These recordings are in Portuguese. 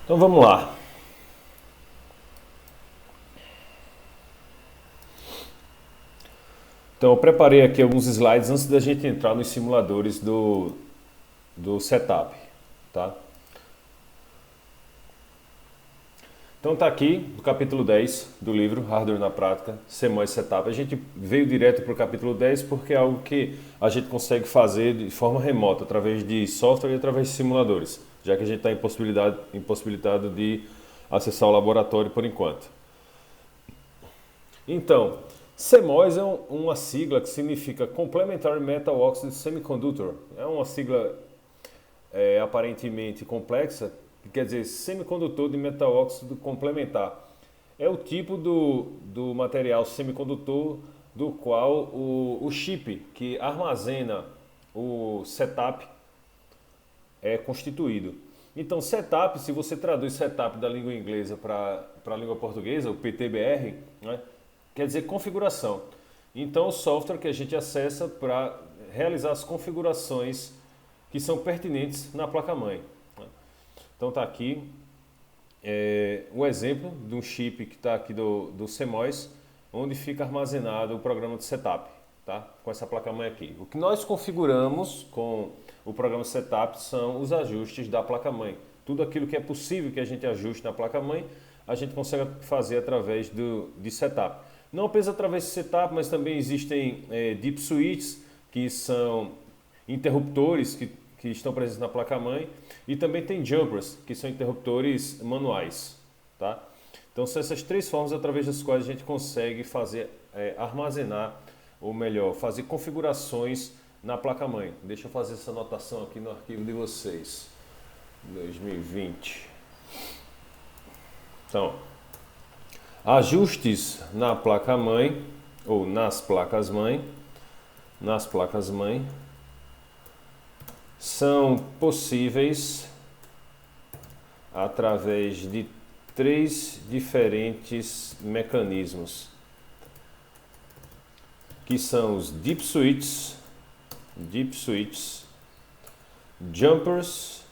Então vamos lá. Então eu preparei aqui alguns slides antes da gente entrar nos simuladores do setup, tá? Então tá aqui no capítulo 10 do livro Hardware na Prática, CMOS Setup. A gente veio direto para o capítulo 10 porque é algo que a gente consegue fazer de forma remota, através de software e através de simuladores, já que a gente está impossibilitado de acessar o laboratório por enquanto. Então, CMOS é uma sigla que significa Complementary Metal Oxide Semiconductor. É uma sigla aparentemente complexa, que quer dizer semicondutor de metal óxido complementar. É o tipo do material semicondutor do qual o chip que armazena o setup é constituído. Então, setup, se você traduz setup da língua inglesa para a língua portuguesa, o PTBR, né, quer dizer configuração. Então, o software que a gente acessa para realizar as configurações que são pertinentes na placa-mãe. Então está aqui o exemplo de um chip que está aqui do CMOS, onde fica armazenado o programa de setup, tá? Com essa placa-mãe aqui. O que nós configuramos com o programa de setup são os ajustes da placa-mãe. Tudo aquilo que é possível que a gente ajuste na placa-mãe, a gente consegue fazer através de setup. Não apenas através de setup, mas também existem deep switches, que são interruptores que estão presentes na placa-mãe, e também tem jumpers, que são interruptores manuais, tá? Então são essas três formas através das quais a gente consegue fazer, armazenar, ou melhor, fazer configurações na placa-mãe. Deixa eu fazer essa anotação aqui no arquivo de vocês. 2020. Então, ajustes na placa-mãe, ou nas placas-mãe, são possíveis através de três diferentes mecanismos, que são os deep switches, jumpers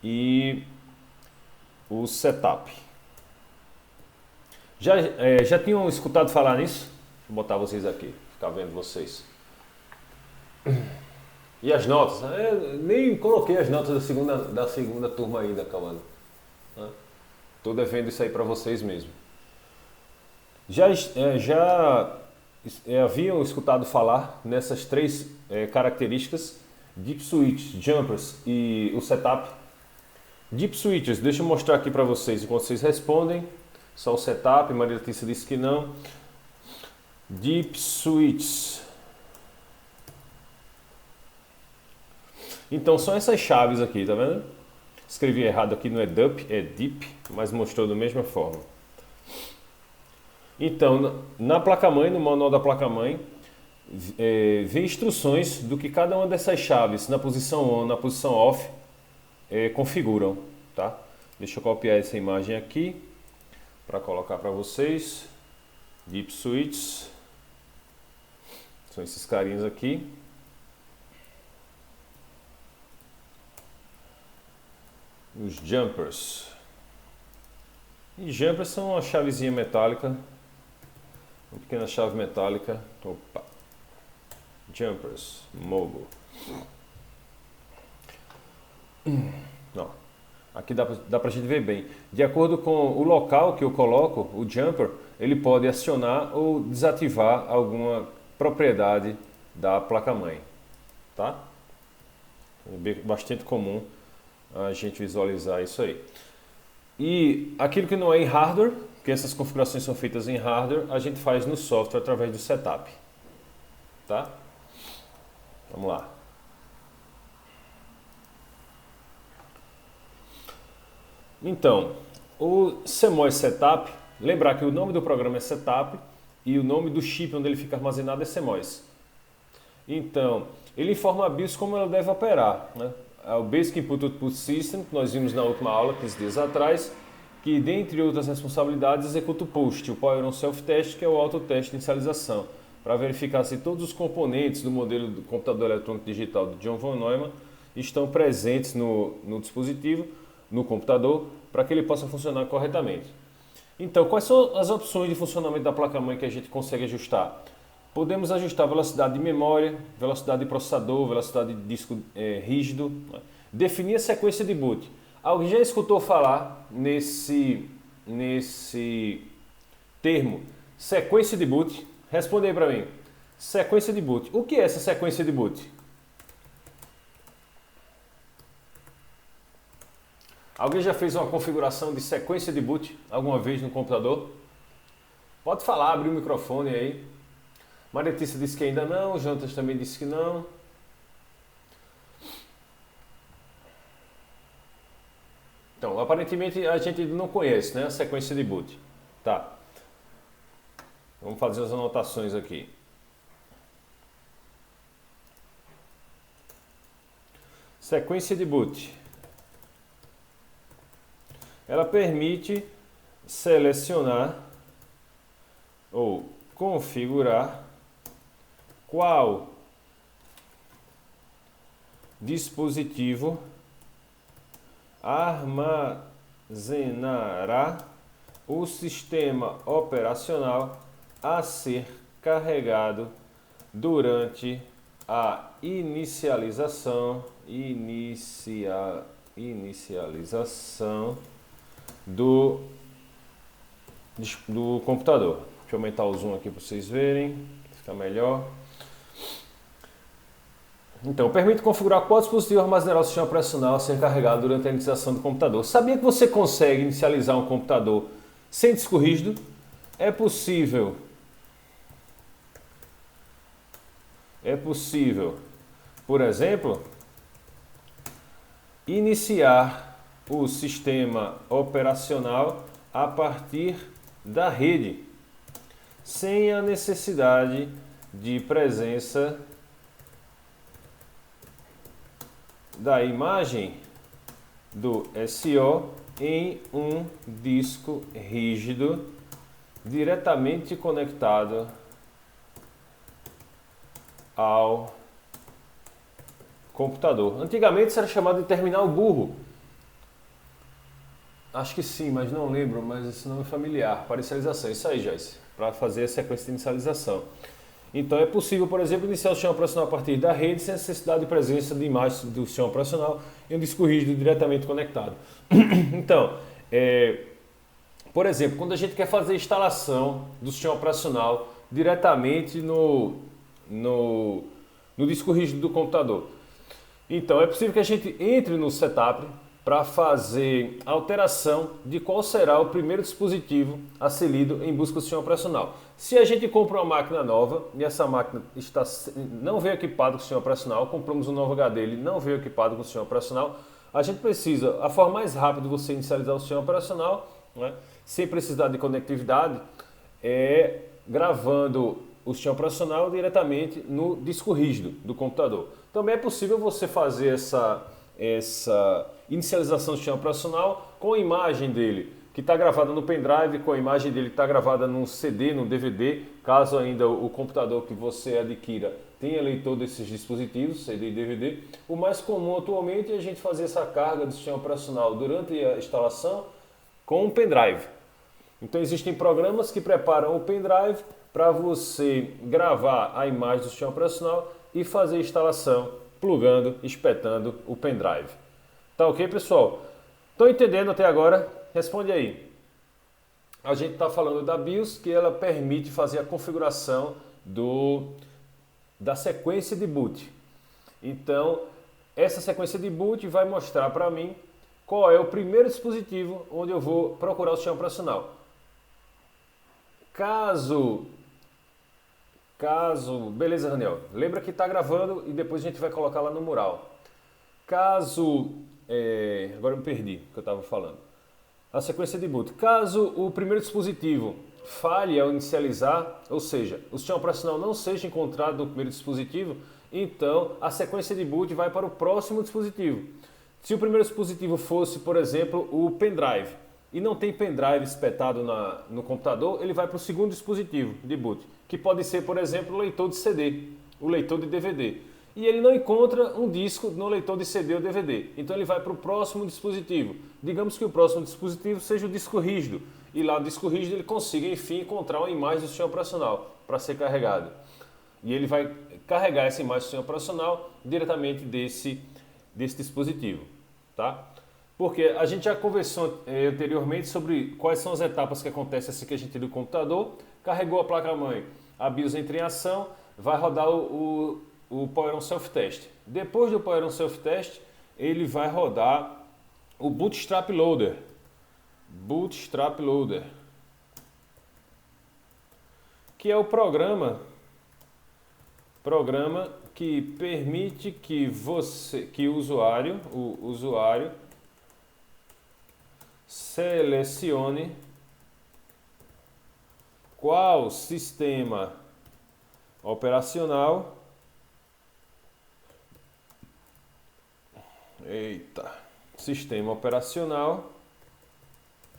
e o setup. Já tinham escutado falar nisso? Vou botar vocês aqui, ficar vendo vocês. E as notas? Nem coloquei as notas da segunda turma ainda, Cauã. Estou devendo isso aí para vocês mesmo. Já haviam escutado falar nessas três características, Deep Switch, Jumpers e o Setup? Deep Switches, deixa eu mostrar aqui para vocês enquanto vocês respondem. Só o Setup, Maria Letícia disse que não. Deep Switches. Então são essas chaves aqui, tá vendo? Escrevi errado aqui, não é DUP, é DEEP, mas mostrou da mesma forma. Então, na placa-mãe, no manual da placa-mãe, vem instruções do que cada uma dessas chaves, na posição ON, na posição OFF, configuram, tá? Deixa eu copiar essa imagem aqui, para colocar para vocês. Deep Switches, são esses carinhos aqui. Os jumpers. E jumpers são uma chavezinha metálica, uma pequena chave metálica. Opa. Jumpers, mobile. Não. Aqui dá pra gente ver bem. De acordo com o local que eu coloco, o jumper, ele pode acionar ou desativar alguma propriedade da placa-mãe, tá? É bastante comum a gente visualizar isso aí. E aquilo que não é em hardware, que essas configurações são feitas em hardware, a gente faz no software através do setup, tá? Vamos lá. Então, o CMOS Setup, lembrar que o nome do programa é Setup e o nome do chip onde ele fica armazenado é CMOS. Então, ele informa a BIOS como ela deve operar, né? O Basic Input Output System, que nós vimos na última aula, 15 dias atrás, que, dentre outras responsabilidades, executa o POST, o Power On Self-Test, que é o autoteste de inicialização, para verificar se todos os componentes do modelo do computador eletrônico digital de John von Neumann estão presentes no dispositivo, no computador para que ele possa funcionar corretamente. Então, quais são as opções de funcionamento da placa-mãe que a gente consegue ajustar? Podemos ajustar a velocidade de memória, velocidade de processador, velocidade de disco rígido, né? Definir a sequência de boot. Alguém já escutou falar nesse termo, sequência de boot? Responde aí para mim. Sequência de boot. O que é essa sequência de boot? Alguém já fez uma configuração de sequência de boot alguma vez no computador? Pode falar, abrir o microfone aí. Maria Letícia disse que ainda não, o Jantas também disse que não. Então, aparentemente a gente não conhece, né, a sequência de boot. Tá. Vamos fazer as anotações aqui. Sequência de boot. Ela permite selecionar ou configurar qual dispositivo armazenará o sistema operacional a ser carregado durante a inicialização do computador. Deixa eu aumentar o zoom aqui para vocês verem, fica melhor. Então, permite configurar qual dispositivo armazenará o sistema operacional a ser carregado durante a inicialização do computador. Sabia que você consegue inicializar um computador sem disco rígido? É possível. Por exemplo, iniciar o sistema operacional a partir da rede, sem a necessidade de presença da imagem do SO em um disco rígido diretamente conectado ao computador. Antigamente isso era chamado de terminal burro. Acho que sim, mas não lembro, mas esse nome é familiar. Para inicialização, isso aí, Joyce, para fazer a sequência de inicialização. Então é possível, por exemplo, iniciar o sistema operacional a partir da rede sem necessidade de presença de imagens do sistema operacional em um disco rígido diretamente conectado. Então, por exemplo, quando a gente quer fazer a instalação do sistema operacional diretamente no disco rígido do computador. Então é possível que a gente entre no setup para fazer a alteração de qual será o primeiro dispositivo a ser lido em busca do sistema operacional. Se a gente compra uma máquina nova e essa máquina não veio equipada com o sistema operacional, compramos um novo HD, ele não veio equipado com o sistema operacional, a gente precisa, a forma mais rápida de você inicializar o sistema operacional, né, sem precisar de conectividade, é gravando o sistema operacional diretamente no disco rígido do computador. Também é possível você fazer essa inicialização do sistema operacional com a imagem dele, que está gravada no pendrive, com a imagem dele que está gravada num CD, num DVD, caso ainda o computador que você adquira tenha leitor desses dispositivos, CD e DVD. O mais comum atualmente é a gente fazer essa carga do sistema operacional durante a instalação com um pendrive. Então existem programas que preparam o pendrive para você gravar a imagem do sistema operacional e fazer a instalação plugando, espetando o pendrive. Tá ok, pessoal? Estão entendendo até agora? Responde aí. A gente está falando da BIOS, que ela permite fazer a configuração da sequência de boot. Então, essa sequência de boot vai mostrar para mim qual é o primeiro dispositivo onde eu vou procurar o sistema operacional. Beleza, Daniel. Lembra que está gravando e depois a gente vai colocar lá no mural. Agora eu me perdi o que eu estava falando. A sequência de boot. Caso o primeiro dispositivo falhe ao inicializar, ou seja, o sistema operacional não seja encontrado no primeiro dispositivo, então a sequência de boot vai para o próximo dispositivo. Se o primeiro dispositivo fosse, por exemplo, o pendrive, e não tem pendrive espetado no computador, ele vai para o segundo dispositivo de boot, que pode ser, por exemplo, o leitor de CD, o leitor de DVD. e ele não encontra um disco no leitor de CD ou DVD. Então ele vai para o próximo dispositivo. Digamos que o próximo dispositivo seja o disco rígido. E lá no disco rígido ele consiga, enfim, encontrar uma imagem do sistema operacional para ser carregado. E ele vai carregar essa imagem do sistema operacional diretamente desse dispositivo. Tá? Porque a gente já conversou anteriormente sobre quais são as etapas que acontecem assim que a gente liga o computador, carregou a placa-mãe, a BIOS entra em ação, vai rodar o Power On Self-Test. Depois do Power On Self-Test, ele vai rodar o Bootstrap Loader. Bootstrap Loader, que é o programa que permite que o usuário selecione qual sistema operacional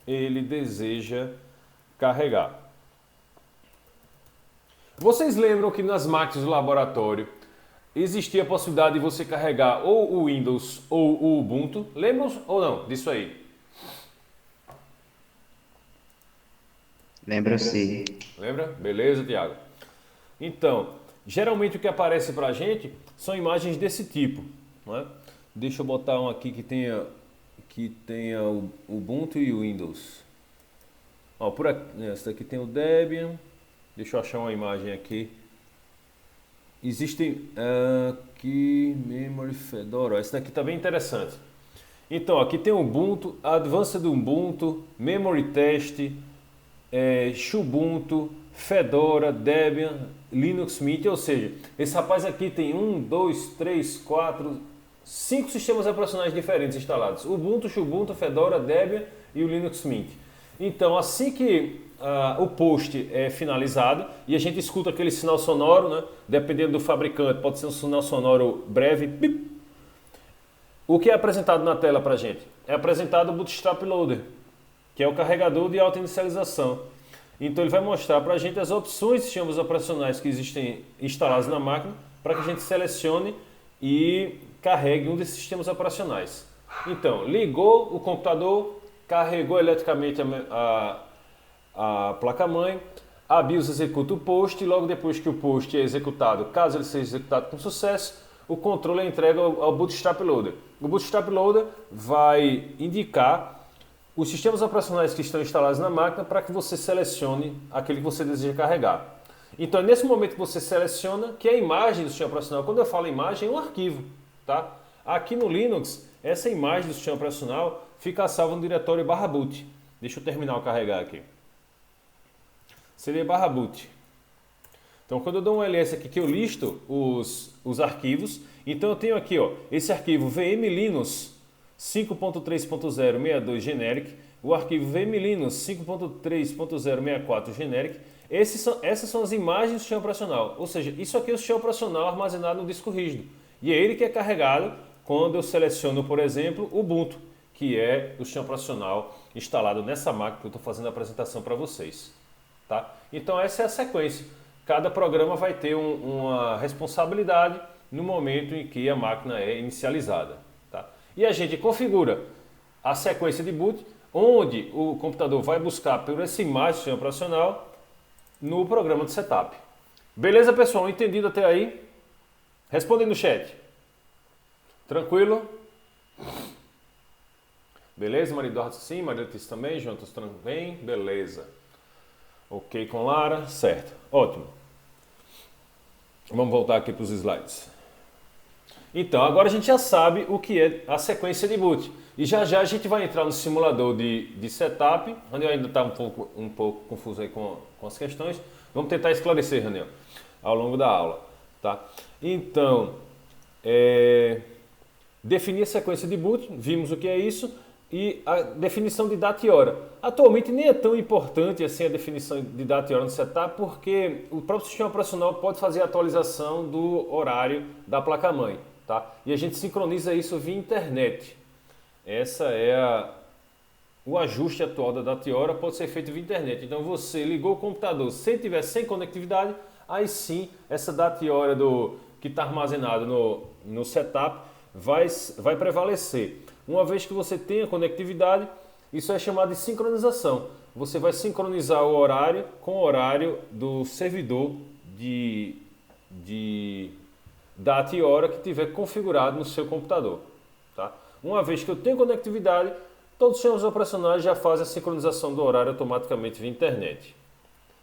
ele deseja carregar. Vocês lembram que nas máquinas do laboratório existia a possibilidade de você carregar ou o Windows ou o Ubuntu? Lembram ou não disso aí? Lembro sim. Lembra? Beleza, Tiago? Então, geralmente o que aparece pra gente são imagens desse tipo, não é? Deixa eu botar um aqui que tenha o Ubuntu e o Windows. Ó, por aqui, essa daqui tem o Debian. Deixa eu achar uma imagem aqui. Existe aqui Memory Fedora. Essa daqui tá bem interessante. Então, aqui tem o Ubuntu, Advanced Ubuntu, Memory Test, Xubuntu, Fedora, Debian, Linux Mint. Ou seja, esse rapaz aqui tem 5 sistemas operacionais diferentes instalados. Ubuntu, Xubuntu, Fedora, Debian e o Linux Mint. Então, assim que o post é finalizado e a gente escuta aquele sinal sonoro, né? Dependendo do fabricante, pode ser um sinal sonoro breve. Bip. O que é apresentado na tela para a gente? É apresentado o Bootstrap Loader, que é o carregador de auto-inicialização. Então ele vai mostrar para a gente as opções de sistemas operacionais que existem instalados na máquina para que a gente selecione e carregue um desses sistemas operacionais. Então, ligou o computador, carregou eletricamente a placa-mãe, a BIOS executa o post e logo depois que o post é executado, caso ele seja executado com sucesso, o controle é entregue ao Bootstrap Loader. O Bootstrap Loader vai indicar os sistemas operacionais que estão instalados na máquina para que você selecione aquele que você deseja carregar. Então é nesse momento que você seleciona que a imagem do sistema operacional, quando eu falo imagem, é um arquivo. Tá? Aqui no Linux, essa imagem do sistema operacional fica salva no diretório /boot. Deixa eu terminar o carregar aqui. CD /boot. Então quando eu dou um ls aqui que eu listo os arquivos, então eu tenho aqui esse arquivo vmlinux 5.3.062 generic, o arquivo vmlinux 5.3.064 generic. Essas são as imagens do sistema operacional, ou seja, isso aqui é o sistema operacional armazenado no disco rígido. E é ele que é carregado quando eu seleciono, por exemplo, o Ubuntu, que é o sistema operacional instalado nessa máquina que eu estou fazendo a apresentação para vocês. Tá? Então essa é a sequência. Cada programa vai ter uma responsabilidade no momento em que a máquina é inicializada. Tá? E a gente configura a sequência de boot, onde o computador vai buscar por essa imagem do sistema operacional no programa de setup. Beleza, pessoal? Entendido até aí? Respondem no chat. Tranquilo? Beleza, Maria Eduardo sim, Maria Letícia também, Juntos também, beleza. Ok com Lara, certo. Ótimo. Vamos voltar aqui para os slides. Então, agora a gente já sabe o que é a sequência de boot. E já já a gente vai entrar no simulador de setup. Raniel ainda está um pouco confuso aí com as questões. Vamos tentar esclarecer, Raniel, ao longo da aula. Tá? Então, definir a sequência de boot, vimos o que é isso, e a definição de data e hora. Atualmente nem é tão importante assim a definição de data e hora no setup, porque o próprio sistema operacional pode fazer a atualização do horário da placa-mãe. Tá? E a gente sincroniza isso via internet. Essa é o ajuste atual da data e hora, pode ser feito via internet. Então você ligou o computador, se tiver sem conectividade, aí sim essa data e hora que está armazenado no setup vai prevalecer. Uma vez que você tenha conectividade, isso é chamado de sincronização. Você vai sincronizar o horário com o horário do servidor de data e hora que tiver configurado no seu computador. Tá? Uma vez que eu tenho conectividade, todos os sistemas operacionais já fazem a sincronização do horário automaticamente via internet.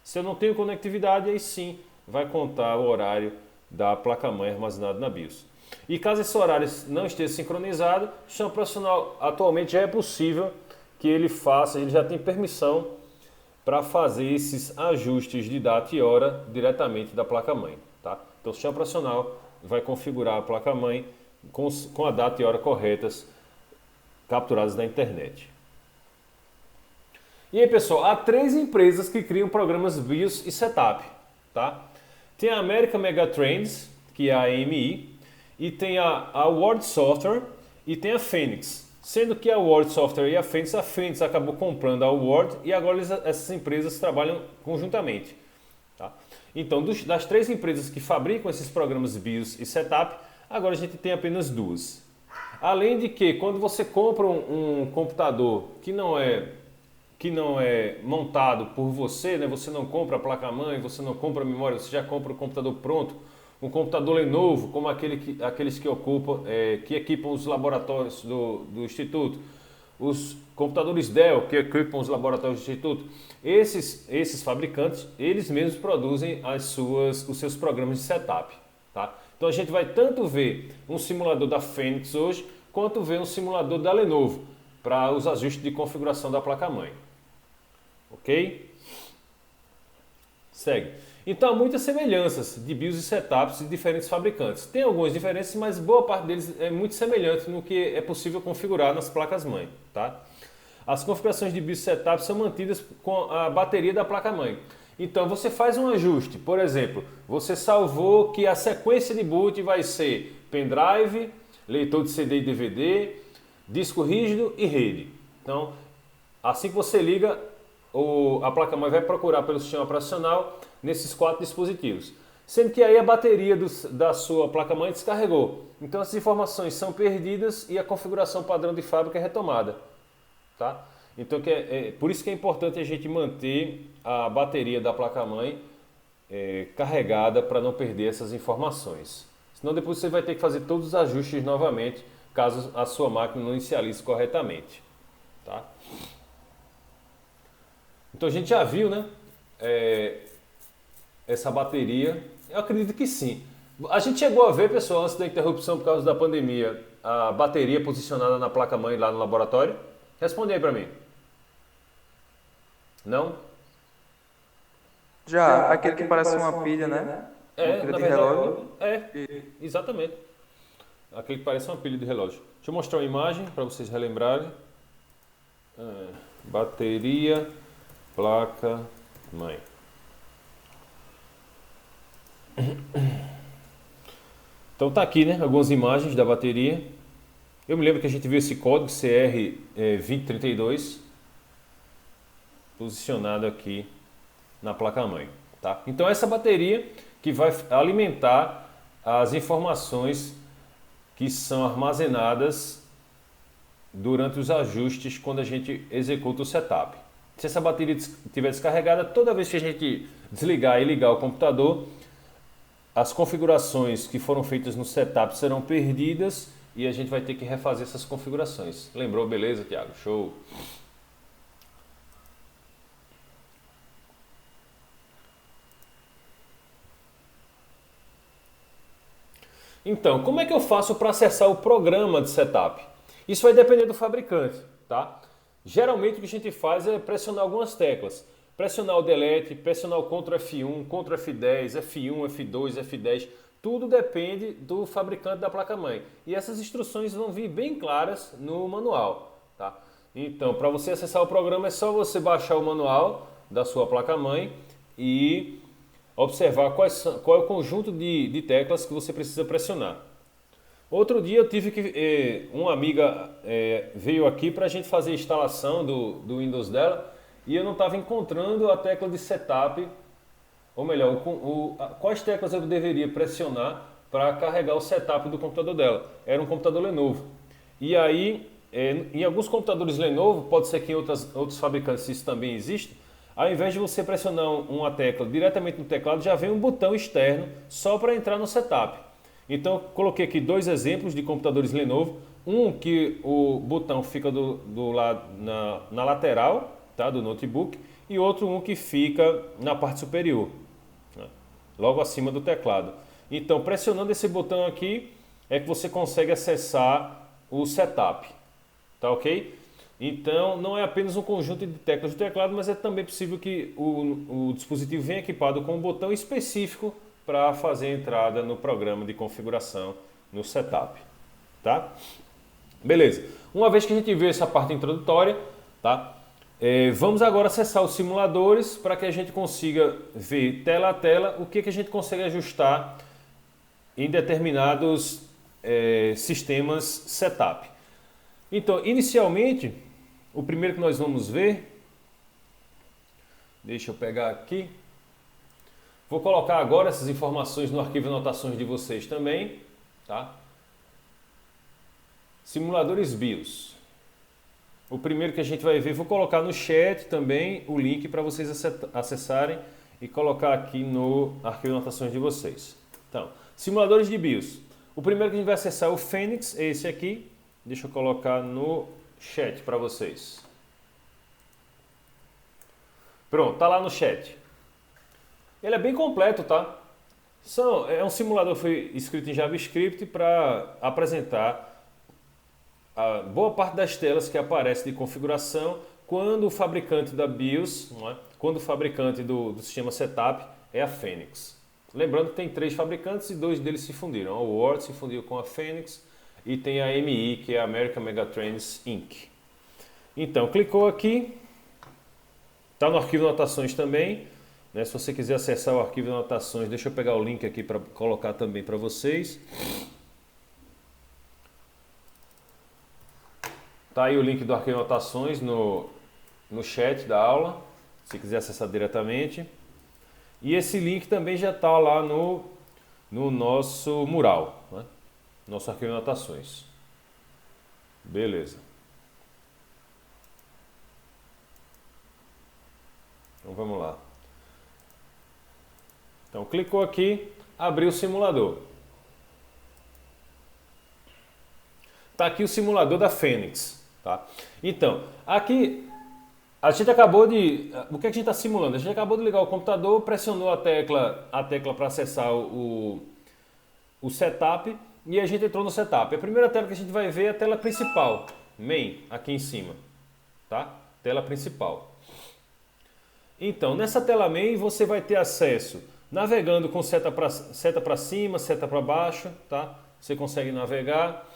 Se eu não tenho conectividade, aí sim vai contar o horário da placa-mãe armazenado na BIOS. E caso esse horário não esteja sincronizado, o sistema operacional atualmente já é possível que ele faça, ele já tem permissão para fazer esses ajustes de data e hora diretamente da placa-mãe. Tá? Então o sistema operacional vai configurar a placa-mãe com a data e hora corretas capturadas da internet. E aí, pessoal, há 3 empresas que criam programas BIOS e Setup. Tá? Tem a American Megatrends, que é a AMI, e tem a Word Software e tem a Phoenix. Sendo que a Word Software e a Phoenix acabou comprando a Word e agora essas empresas trabalham conjuntamente. Tá? Então, das 3 empresas que fabricam esses programas BIOS e Setup, agora a gente tem apenas 2. Além de que, quando você compra um computador que não é montado por você, né? Você não compra a placa-mãe, você não compra a memória, você já compra o computador pronto, um computador Lenovo, como aqueles que equipam os laboratórios do Instituto, os computadores Dell, que equipam os laboratórios do Instituto, esses fabricantes, eles mesmos produzem os seus programas de setup. Tá? Então a gente vai tanto ver um simulador da Phoenix hoje, quanto ver um simulador da Lenovo, para os ajustes de configuração da placa-mãe. Ok? Segue. Então há muitas semelhanças de BIOS e setups de diferentes fabricantes. Tem algumas diferenças, mas boa parte deles é muito semelhante no que é possível configurar nas placas-mãe. Tá? As configurações de BIOS e setup são mantidas com a bateria da placa-mãe. Então você faz um ajuste, por exemplo, você salvou que a sequência de boot vai ser pendrive, leitor de CD e DVD, disco rígido e rede. Então, assim que você liga, a placa-mãe vai procurar pelo sistema operacional nesses 4 dispositivos. Sendo que aí a bateria da sua placa-mãe descarregou. Então essas informações são perdidas e a configuração padrão de fábrica é retomada. Tá? Então por isso que é importante a gente manter a bateria da placa-mãe carregada para não perder essas informações. Senão depois você vai ter que fazer todos os ajustes novamente, caso a sua máquina não inicialize corretamente. Tá? Então a gente já viu, né? Essa bateria, eu acredito que sim. A gente chegou a ver, pessoal, antes da interrupção por causa da pandemia, a bateria posicionada na placa-mãe lá no laboratório? Responde aí para mim. Não? Já, aquele que parece uma pilha, né? Uma pilha Na de verdade, relógio. exatamente. Aquele que parece uma pilha de relógio. Deixa eu mostrar uma imagem para vocês relembrarem. Bateria, placa-mãe. Então tá aqui, né? Algumas imagens da bateria. Eu me lembro que a gente viu esse código CR2032 posicionado aqui na placa-mãe. Tá? Então essa bateria que vai alimentar as informações que são armazenadas durante os ajustes quando a gente executa o setup. Se essa bateria estiver descarregada, toda vez que a gente desligar e ligar o computador, as configurações que foram feitas no setup serão perdidas e a gente vai ter que refazer essas configurações. Lembrou? Beleza, Thiago? Show! Então, como é que eu faço para acessar o programa de setup? Isso vai depender do fabricante, tá? Geralmente o que a gente faz é pressionar algumas teclas. Pressionar o delete, pressionar o Ctrl F1, Ctrl F10, F1, F2, F10. Tudo depende do fabricante da placa-mãe. E essas instruções vão vir bem claras no manual, tá? Então, para você acessar o programa é só você baixar o manual da sua placa-mãe e observar qual é o conjunto de teclas que você precisa pressionar. Outro dia eu tive que... uma amiga veio aqui para a gente fazer a instalação do Windows dela e eu não estava encontrando a tecla de setup, ou melhor, quais teclas eu deveria pressionar para carregar o setup do computador dela. Era um computador Lenovo. E aí, em alguns computadores Lenovo, pode ser que em outros fabricantes isso também existe, ao invés de você pressionar uma tecla diretamente no teclado, já vem um botão externo só para entrar no setup. Então, eu coloquei aqui 2 exemplos de computadores Lenovo. Um que o botão fica do lado, na lateral, tá, do notebook, e outro um que fica na parte superior, né, logo acima do teclado. Então, pressionando esse botão aqui, é que você consegue acessar o setup, tá ok? Então, não é apenas um conjunto de teclas do teclado, mas é também possível que o dispositivo venha equipado com um botão específico para fazer a entrada no programa de configuração no setup, tá? Beleza. Uma vez que a gente viu essa parte introdutória, tá? Vamos agora acessar os simuladores para que a gente consiga ver tela a tela o que a gente consegue ajustar em determinados sistemas setup. Então, inicialmente, o primeiro que nós vamos ver, deixa eu pegar aqui, vou colocar agora essas informações no arquivo de anotações de vocês também, tá? Simuladores BIOS. O primeiro que a gente vai ver, vou colocar no chat também o link para vocês acessarem e colocar aqui no arquivo de anotações de vocês. Então, simuladores de BIOS. O primeiro que a gente vai acessar é o Phoenix, é esse aqui. Deixa eu colocar no chat para vocês. Pronto, tá lá no chat. Ele é bem completo, tá? É um simulador que foi escrito em JavaScript para apresentar a boa parte das telas que aparecem de configuração quando o fabricante da BIOS, não é? Quando o fabricante do sistema setup é a Phoenix. Lembrando que tem 3 fabricantes e 2 deles se fundiram. A Word se fundiu com a Phoenix e tem a AMI, que é a American Megatrends Inc. Então, clicou aqui, está no arquivo de anotações também, né? Se você quiser acessar o arquivo de anotações, deixa eu pegar o link aqui para colocar também para vocês. Tá aí o link do arquivo de anotações no chat da aula, se quiser acessar diretamente. E esse link também já está lá no nosso mural, né? Nosso arquivo de anotações. Beleza. Então vamos lá. Então clicou aqui, abriu o simulador. Está aqui o simulador da Phoenix, tá? Então, aqui a gente acabou de... O que a gente está simulando? A gente acabou de ligar o computador, pressionou a tecla para acessar o setup e a gente entrou no setup. A primeira tela que a gente vai ver é a tela principal, main, aqui em cima, tá? Tela principal. Então, nessa tela main você vai ter acesso navegando com seta para cima, seta para baixo, tá? Você consegue navegar.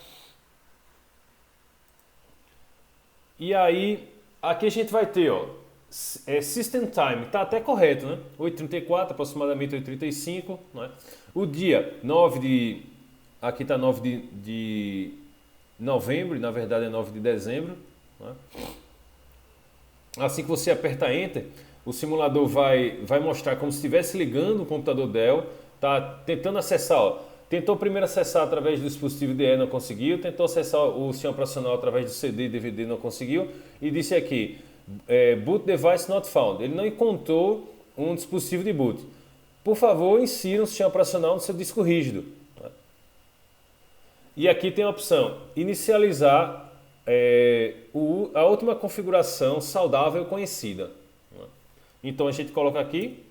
E aí, aqui a gente vai ter, ó, System Time, tá até correto, né? 8h34, aproximadamente 8h35, né? O dia 9 de... Aqui está 9 de novembro, na verdade é 9 de dezembro, né? Assim que você aperta Enter, o simulador vai mostrar como se estivesse ligando o computador Dell, tá tentando acessar, ó. Tentou primeiro acessar através do dispositivo DE, não conseguiu. Tentou acessar o sistema operacional através do CD e DVD, não conseguiu. E disse aqui, boot device not found. Ele não encontrou um dispositivo de boot. Por favor, insira um sistema operacional no seu disco rígido. E aqui tem a opção, inicializar a última configuração saudável conhecida. Então a gente coloca aqui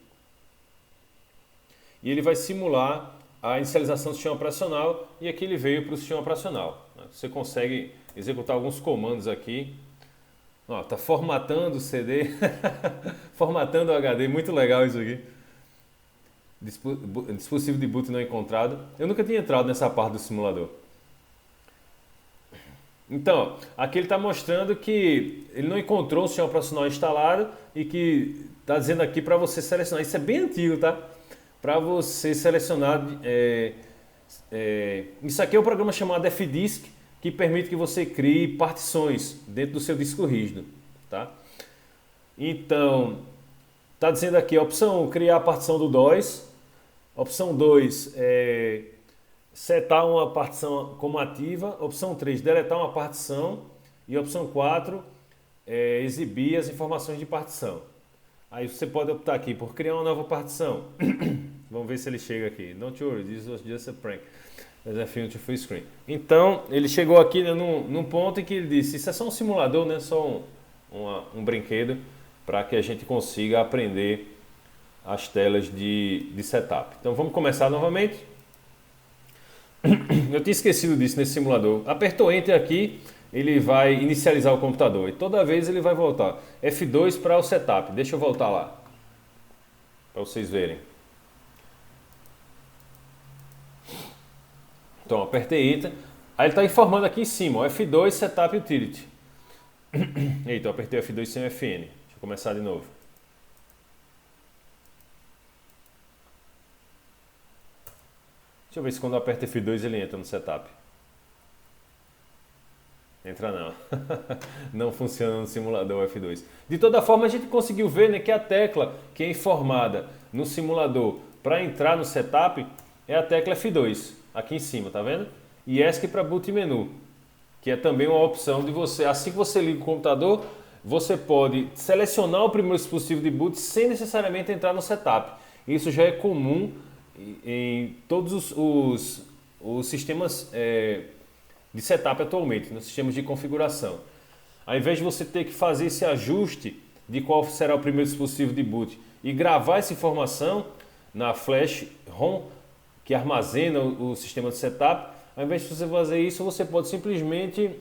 e ele vai simular a inicialização do sistema operacional e aqui ele veio para o sistema operacional. Você consegue executar alguns comandos aqui. Está formatando o CD, formatando o HD, muito legal isso aqui. Dispositivo de boot não encontrado. Eu nunca tinha entrado nessa parte do simulador. Então, aqui ele está mostrando que ele não encontrou o sistema operacional instalado e que está dizendo aqui para você selecionar. Isso é bem antigo, tá? Para você selecionar. Isso aqui é um programa chamado FDisk, que permite que você crie partições dentro do seu disco rígido, tá? Então, está dizendo aqui a opção 1, criar a partição do DOS. Opção 2, setar uma partição como ativa. Opção 3, deletar uma partição. E opção 4, exibir as informações de partição. Aí você pode optar aqui por criar uma nova partição. Vamos ver se ele chega aqui. Don't worry, this was just a prank. There's a film to full screen. Então, ele chegou aqui, né, num ponto em que ele disse, isso é só um simulador, né, só um brinquedo para que a gente consiga aprender as telas de setup. Então, vamos começar novamente. Eu tinha esquecido disso nesse simulador. Apertou Enter aqui, ele vai inicializar o computador e toda vez ele vai voltar. F2 para o setup. Deixa eu voltar lá, para vocês verem. Então, apertei Enter. Aí ele está informando aqui em cima, ó, F2 Setup Utility. Eita, eu apertei F2 sem o FN. Deixa eu começar de novo. Deixa eu ver se quando eu aperto F2 ele entra no setup. Entra não. Não funciona no simulador F2. De toda forma, a gente conseguiu ver, né, que a tecla que é informada no simulador para entrar no setup é a tecla F2, aqui em cima, tá vendo? E ESC para boot menu, que é também uma opção de você, assim que você liga o computador, você pode selecionar o primeiro dispositivo de boot sem necessariamente entrar no setup. Isso já é comum em todos os sistemas de setup atualmente, nos sistemas de configuração. Ao invés de você ter que fazer esse ajuste de qual será o primeiro dispositivo de boot e gravar essa informação na flash ROM que armazena o sistema de setup, ao invés de você fazer isso, você pode simplesmente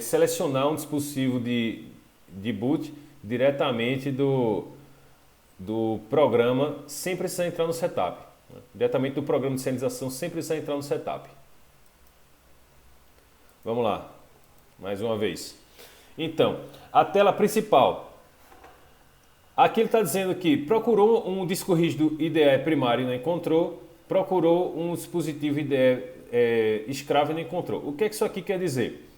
selecionar um dispositivo de boot diretamente do programa sem precisar entrar no setup. Diretamente do programa de sinalização sem precisar entrar no setup. Vamos lá, mais uma vez. Então, a tela principal. Aqui ele está dizendo que procurou um disco rígido IDE primário e não encontrou, procurou um dispositivo IDE escravo e não encontrou. O que é que isso aqui quer dizer?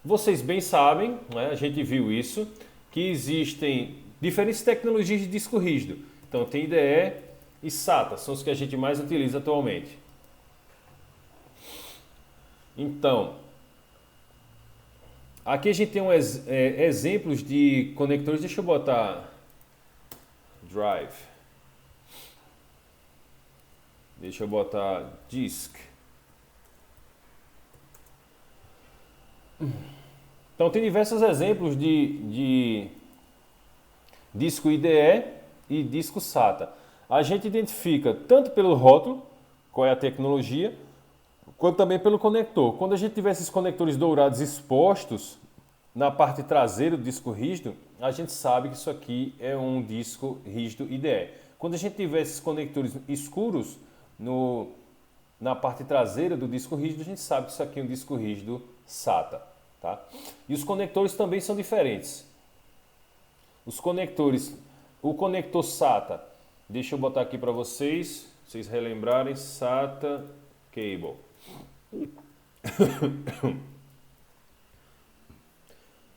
Vocês bem sabem, né, a gente viu isso, que existem diferentes tecnologias de disco rígido. Então tem IDE e SATA, são os que a gente mais utiliza atualmente. Então, aqui a gente tem exemplos de conectores. Deixa eu botar drive. Deixa eu botar disk. Então tem diversos exemplos de disco IDE e disco SATA. A gente identifica tanto pelo rótulo, qual é a tecnologia, quanto também pelo conector. Quando a gente tiver esses conectores dourados expostos na parte traseira do disco rígido, a gente sabe que isso aqui é um disco rígido IDE. Quando a gente tiver esses conectores escuros na parte traseira do disco rígido, a gente sabe que isso aqui é um disco rígido SATA. Tá? E os conectores também são diferentes. Os conectores, o conector SATA, deixa eu botar aqui para vocês relembrarem, SATA Cable.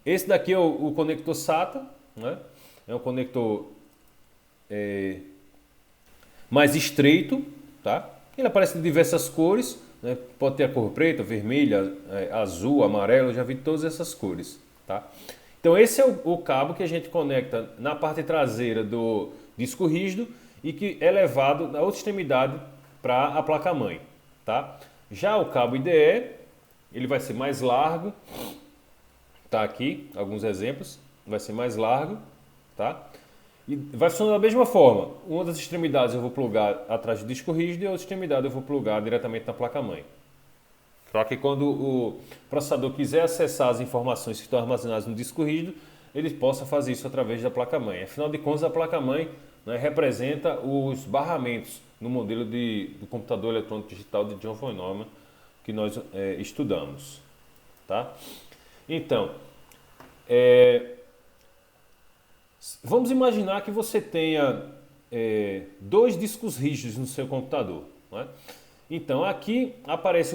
Esse daqui é o conector SATA, né? É um conector mais estreito, tá? Ele aparece de diversas cores, né? Pode ter a cor preta, vermelha, azul, amarelo, eu já vi todas essas cores, tá? Então esse é o cabo que a gente conecta na parte traseira do disco rígido e que é levado na outra extremidade para a placa-mãe, tá? Já o cabo IDE, ele vai ser mais largo, tá aqui, alguns exemplos, vai ser mais largo, tá? E vai funcionar da mesma forma, uma das extremidades eu vou plugar atrás do disco rígido e a outra extremidade eu vou plugar diretamente na placa-mãe. Para que quando o processador quiser acessar as informações que estão armazenadas no disco rígido, ele possa fazer isso através da placa-mãe. Afinal de contas, a placa-mãe, né, representa os barramentos no modelo do computador eletrônico digital de John von Neumann que nós estudamos. Tá? Então, vamos imaginar que você tenha dois discos rígidos no seu computador. Né? Então, aqui aparece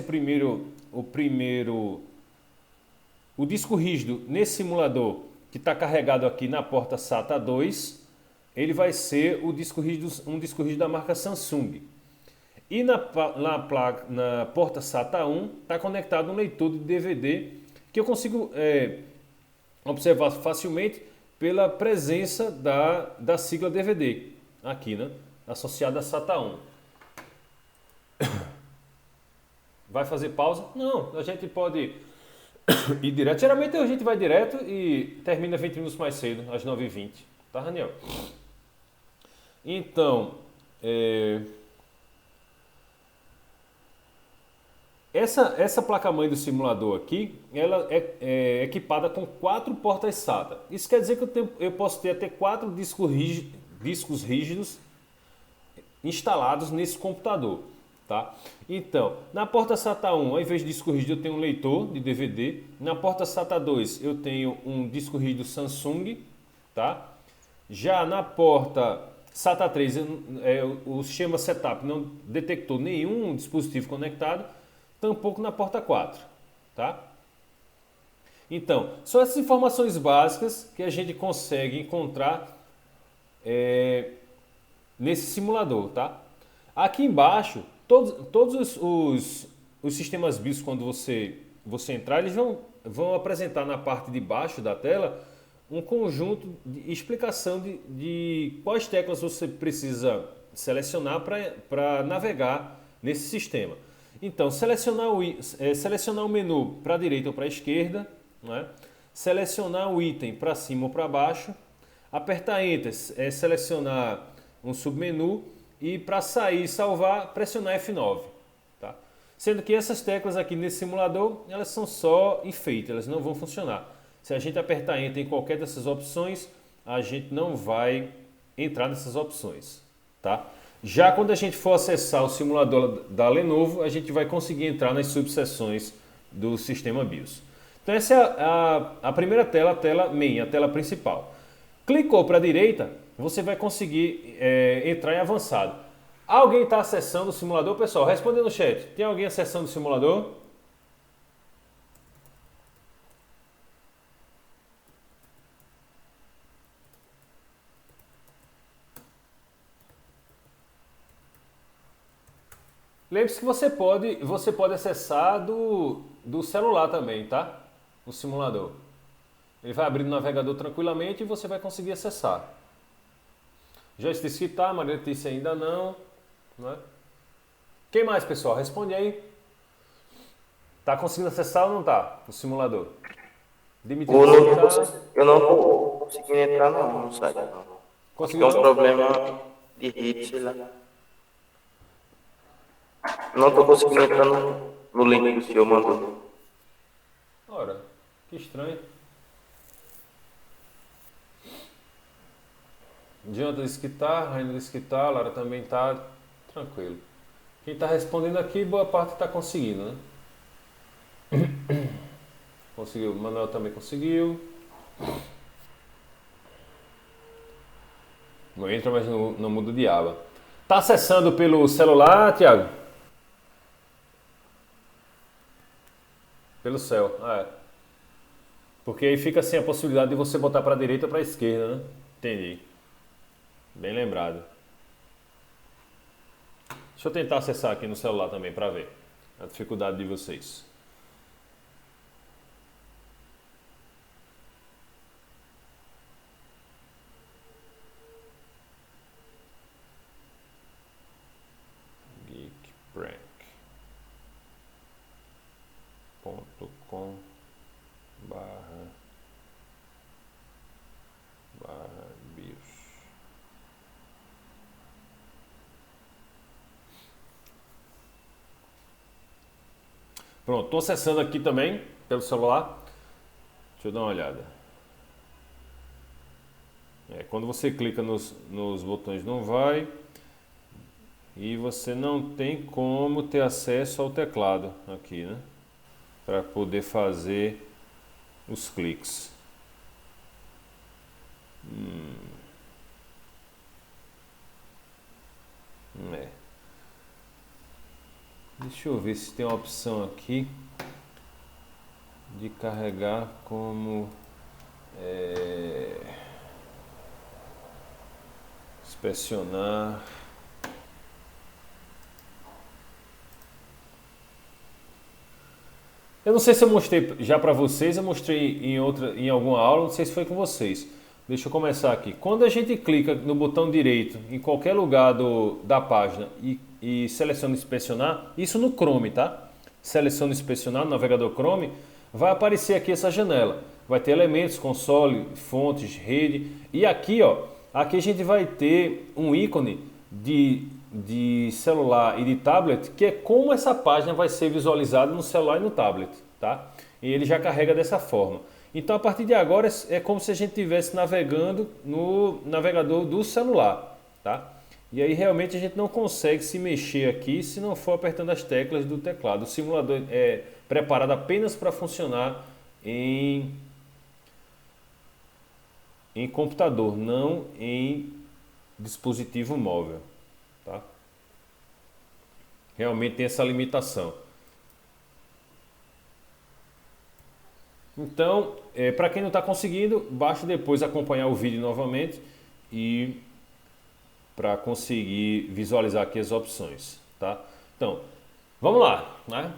o disco rígido nesse simulador que está carregado aqui na porta SATA 2. Ele vai ser um disco rígido da marca Samsung. E na porta SATA 1 está conectado um leitor de DVD que eu consigo observar facilmente pela presença da sigla DVD aqui, né? Associada a SATA 1. Vai fazer pausa? Não, a gente pode ir direto. Geralmente a gente vai direto e termina 20 minutos mais cedo, às 9h20. Tá, Raniel? Então, essa placa-mãe do simulador aqui, ela é equipada com 4 portas SATA. Isso quer dizer que eu posso ter até 4 discos rígidos instalados nesse computador. Tá? Então, na porta SATA 1, ao invés de disco rígido, eu tenho um leitor de DVD. Na porta SATA 2, eu tenho um disco rígido Samsung. Tá? Já na porta SATA 3, o sistema setup não detectou nenhum dispositivo conectado, tampouco na porta 4. Tá? Então, são essas informações básicas que a gente consegue encontrar nesse simulador. Tá? Aqui embaixo, todos os sistemas BIOS, quando você entrar, eles vão apresentar na parte de baixo da tela um conjunto de explicação de quais teclas você precisa selecionar para navegar nesse sistema. Então, selecionar o menu para a direita ou para a esquerda, né? Selecionar o item para cima ou para baixo, apertar Enter, selecionar um submenu e para sair e salvar, pressionar F9. Tá? Sendo que essas teclas aqui nesse simulador, elas são só enfeite, elas não vão funcionar. Se a gente apertar Enter em qualquer dessas opções, a gente não vai entrar nessas opções. Tá? Já quando a gente for acessar o simulador da Lenovo, a gente vai conseguir entrar nas subseções do sistema BIOS. Então essa é a primeira tela, a tela main, a tela principal. Clicou para a direita, você vai conseguir entrar em avançado. Alguém está acessando o simulador, pessoal? Responde no chat. Tem alguém acessando o simulador? Lembre-se que você pode acessar do celular também, tá? O simulador. Ele vai abrir no navegador tranquilamente e você vai conseguir acessar. Já disse que tá, Maria Letícia ainda não. Né? Quem mais, pessoal? Responde aí. Tá conseguindo acessar ou não tá? O simulador. Eu não tô conseguindo entrar no site. Tem um problema de hit lá. Não tô conseguindo entrar no link que o senhor mandou. Ora, que estranho. Jonathan disse que tá, Rainer disse que tá, Lara também tá. Tranquilo. Quem tá respondendo aqui, boa parte tá conseguindo, né? Conseguiu, o Manuel também conseguiu. Não entra, mas não muda de aba. Tá acessando pelo celular, Thiago? Pelo céu, Porque aí fica assim a possibilidade de você botar para a direita ou para a esquerda, né? Entendi. Bem lembrado. Deixa eu tentar acessar aqui no celular também para ver a dificuldade de vocês. geekprank.com/BIOS. Pronto, estou acessando aqui também pelo celular. Deixa eu dar uma olhada. Quando você clica nos botões não vai. E você não tem como ter acesso ao teclado aqui, né? Para poder fazer os cliques. Deixa eu ver se tem uma opção aqui de carregar como inspecionar. Eu não sei se eu mostrei já para vocês, eu mostrei em alguma aula, não sei se foi com vocês. Deixa eu começar aqui. Quando a gente clica no botão direito em qualquer lugar da página e seleciona inspecionar, isso no Chrome, tá? Seleciona inspecionar no navegador Chrome, vai aparecer aqui essa janela. Vai ter elementos, console, fontes, rede. E aqui, ó, aqui a gente vai ter um ícone de celular e de tablet, que é como essa página vai ser visualizada no celular e no tablet, tá? E ele já carrega dessa forma. Então, a partir de agora, é como se a gente estivesse navegando no navegador do celular, tá? E aí, realmente, a gente não consegue se mexer aqui se não for apertando as teclas do teclado. O simulador é preparado apenas para funcionar em computador, não em dispositivo móvel, tá? Realmente tem essa limitação. Então, para quem não está conseguindo, basta depois acompanhar o vídeo novamente e para conseguir visualizar aqui as opções, tá? Então, vamos lá, né?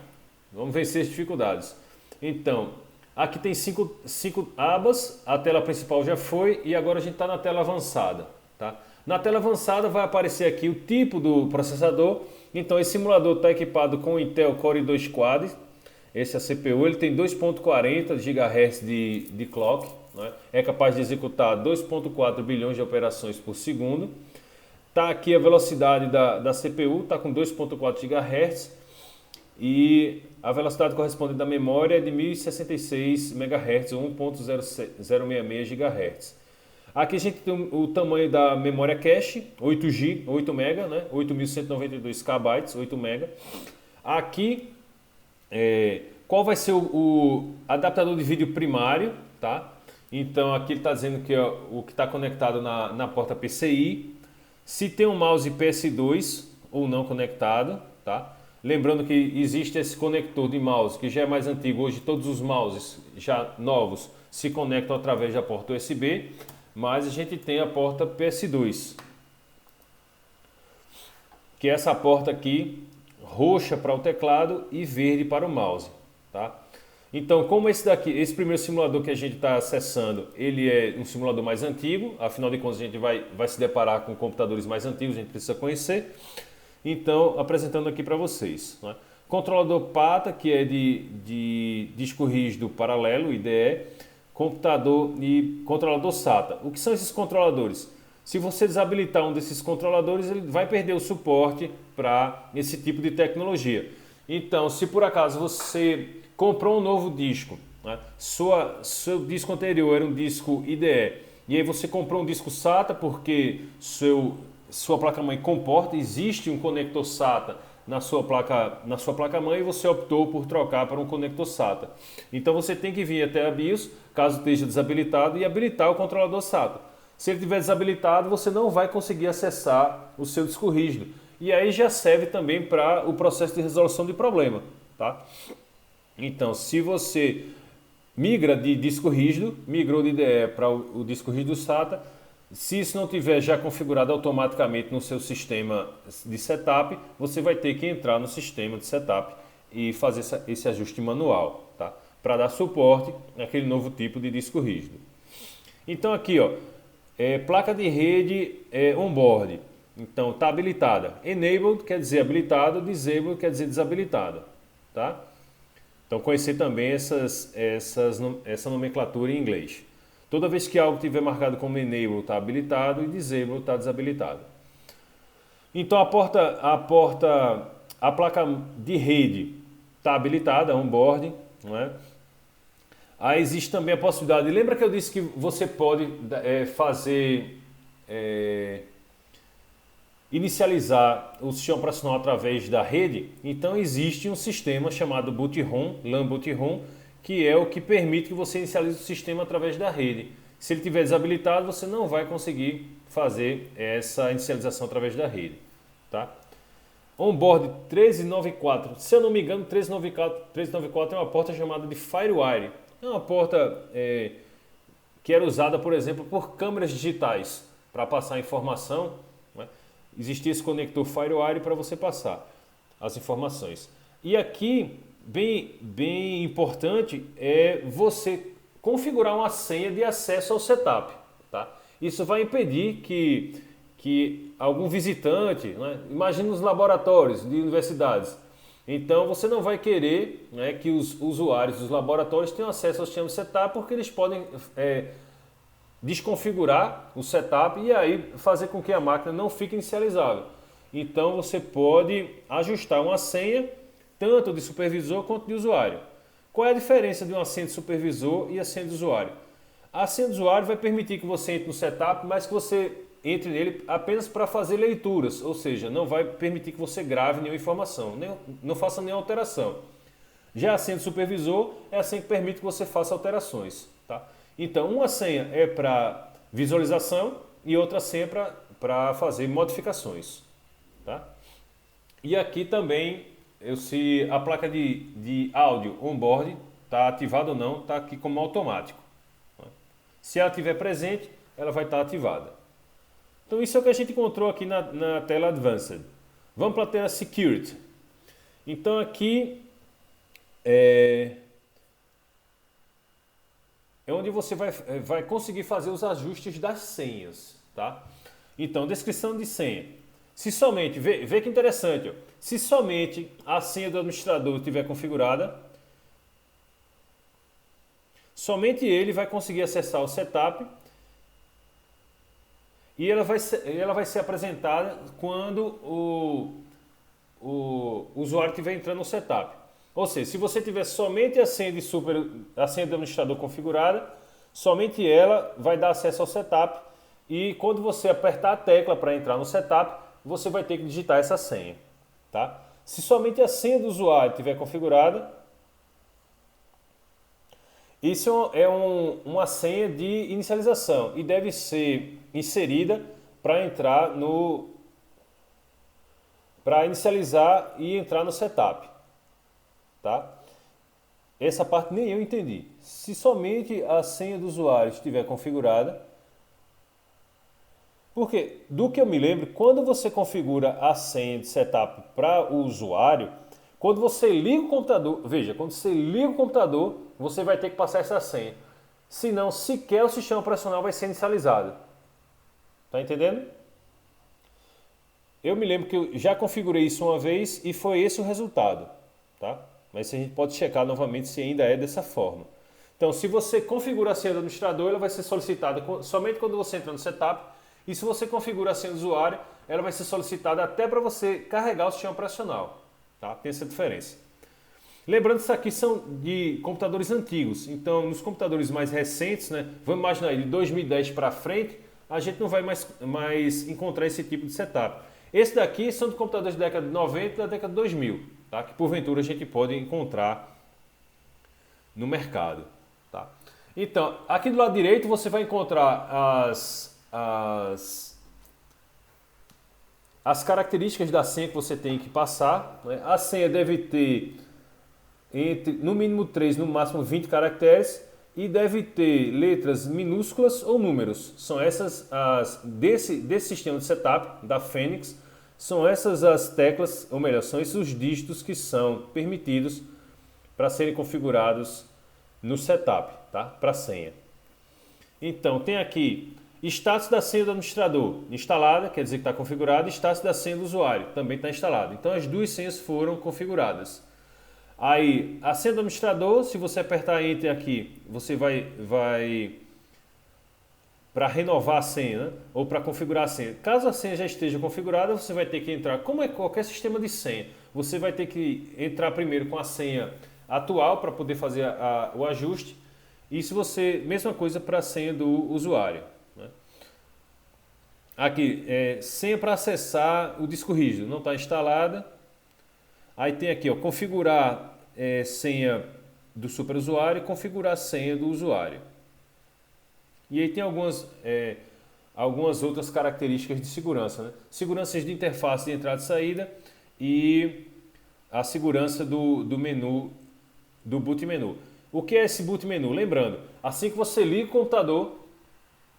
Vamos vencer as dificuldades. Então, aqui tem cinco abas, a tela principal já foi e agora a gente está na tela avançada, tá? Na tela avançada vai aparecer aqui o tipo do processador. Então, esse simulador está equipado com o Intel Core i2 Quad. Esse é a CPU, ele tem 2.40 GHz de clock, né? É capaz de executar 2.4 bilhões de operações por segundo. Tá aqui a velocidade da CPU, está com 2.4 GHz e a velocidade correspondente da memória é de 1066 MHz ou 1.066 GHz. Aqui a gente tem o tamanho da memória cache, 8 MB, né? 8.192 KB, 8 MB. Aqui qual vai ser o adaptador de vídeo primário, tá? Então aqui ele está dizendo que o que está conectado na porta PCI, se tem um mouse PS2 ou não conectado, tá? Lembrando que existe esse conector de mouse que já é mais antigo, hoje todos os mouses já novos se conectam através da porta USB, mas a gente tem a porta PS2, que é essa porta aqui, roxa para o teclado e verde para o mouse, tá? Então, como esse primeiro simulador que a gente está acessando, ele é um simulador mais antigo, afinal de contas a gente vai se deparar com computadores mais antigos, a gente precisa conhecer. Então, apresentando aqui para vocês, né? Controlador PATA, que é de disco rígido paralelo, IDE, computador e controlador SATA. O que são esses controladores? Se você desabilitar um desses controladores, ele vai perder o suporte para esse tipo de tecnologia. Então, se por acaso você comprou um novo disco, né? Seu disco anterior era um disco IDE, e aí você comprou um disco SATA porque sua placa-mãe comporta, existe um conector SATA na sua placa-mãe e você optou por trocar para um conector SATA. Então você tem que vir até a BIOS, caso esteja desabilitado, e habilitar o controlador SATA. Se ele estiver desabilitado, você não vai conseguir acessar o seu disco rígido. E aí já serve também para o processo de resolução de problema, tá? Então, se você migra de disco rígido, migrou de IDE para o disco rígido SATA, se isso não tiver já configurado automaticamente no seu sistema de setup, você vai ter que entrar no sistema de setup e fazer esse ajuste manual, tá? Para dar suporte àquele novo tipo de disco rígido. Então aqui, ó, placa de rede onboard. Então está habilitada. Enabled quer dizer habilitado, disabled quer dizer desabilitado, tá? Então conhecer também essa nomenclatura em inglês. Toda vez que algo tiver marcado como enable está habilitado e disable está desabilitado. Então a placa de rede está habilitada, onboard, não é? Aí existe também a possibilidade, lembra que eu disse que você pode inicializar o sistema operacional através da rede? Então existe um sistema chamado boot-ROM, LAN boot-ROM, que é o que permite que você inicialize o sistema através da rede. Se ele estiver desabilitado, você não vai conseguir fazer essa inicialização através da rede, tá? Onboard 1394, se eu não me engano, 1394 é uma porta chamada de FireWire. É uma porta que era usada, por exemplo, por câmeras digitais para passar informação, né? Existia esse conector FireWire para você passar as informações. E aqui bem importante é você configurar uma senha de acesso ao setup. Tá? Isso vai impedir que algum visitante, né, imagine nos laboratórios de universidades, então você não vai querer, né, que os usuários dos laboratórios tenham acesso ao sistema de setup, porque eles podem desconfigurar o setup e aí fazer com que a máquina não fique inicializável. Então você pode ajustar uma senha tanto de supervisor quanto de usuário. Qual é a diferença de uma senha de supervisor e a senha de usuário? A senha de usuário vai permitir que você entre no setup, mas que você entre nele apenas para fazer leituras, ou seja, não vai permitir que você grave nenhuma informação, não faça nenhuma alteração. Já a senha de supervisor é a senha que permite que você faça alterações. Tá? Então, uma senha é para visualização e outra senha para fazer modificações. Tá? E aqui também, se a placa de áudio on-board está ativada ou não, está aqui como automático. Se ela estiver presente, ela vai estar ativada. Então isso é o que a gente encontrou aqui na tela Advanced. Vamos para a tela Security. Então aqui é onde você vai conseguir fazer os ajustes das senhas. Tá? Então, descrição de senha. Se somente, vê que interessante, ó, se somente a senha do administrador estiver configurada, somente ele vai conseguir acessar o setup e ela vai ser apresentada quando o usuário estiver entrando no setup. Ou seja, se você tiver somente a senha do administrador configurada, somente ela vai dar acesso ao setup e quando você apertar a tecla para entrar no setup, você vai ter que digitar essa senha. Tá? Se somente a senha do usuário estiver configurada, isso é uma senha de inicialização e deve ser inserida para inicializar e entrar no setup. Tá? Essa parte nem eu entendi. Se somente a senha do usuário estiver configurada, porque do que eu me lembro, quando você configura a senha de setup para o usuário, quando você liga o computador, veja, quando você liga o computador, você vai ter que passar essa senha. Senão, sequer o sistema operacional vai ser inicializado. Tá entendendo? Eu me lembro que eu já configurei isso uma vez e foi esse o resultado. Tá? Mas a gente pode checar novamente se ainda é dessa forma. Então, se você configura a senha do administrador, ela vai ser solicitada somente quando você entra no setup. E se você configura a senha do usuário, ela vai ser solicitada até para você carregar o sistema operacional. Tá? Tem essa diferença. Lembrando que isso aqui são de computadores antigos. Então, nos computadores mais recentes, né, vamos imaginar aí, de 2010 para frente, a gente não vai mais encontrar esse tipo de setup. Esse daqui são de computadores da década de 90 e da década de 2000, tá? Que porventura a gente pode encontrar no mercado. Tá? Então, aqui do lado direito você vai encontrar as características da senha que você tem que passar. Né? A senha deve ter no mínimo 3, no máximo 20 caracteres e deve ter letras minúsculas ou números. São essas desse sistema de setup da Phoenix, são essas as teclas, ou melhor, são esses os dígitos que são permitidos para serem configurados no setup, tá? Para a senha. Então, tem aqui status da senha do administrador instalada, quer dizer que está configurada, e status da senha do usuário também está instalado. Então, as duas senhas foram configuradas. Aí, a senha do administrador, se você apertar Enter aqui, você vai para renovar a senha, né? Ou para configurar a senha. Caso a senha já esteja configurada, você vai ter que entrar, como é qualquer sistema de senha, você vai ter que entrar primeiro com a senha atual para poder fazer o ajuste. E se você, mesma coisa para a senha do usuário. Né? Aqui, senha para acessar o disco rígido, não está instalada. Aí tem aqui, ó, configurar senha do superusuário e configurar a senha do usuário. E aí tem algumas outras características de segurança. Né? Seguranças de interface de entrada e saída e a segurança do menu, do boot menu. O que é esse boot menu? Lembrando, assim que você liga o computador,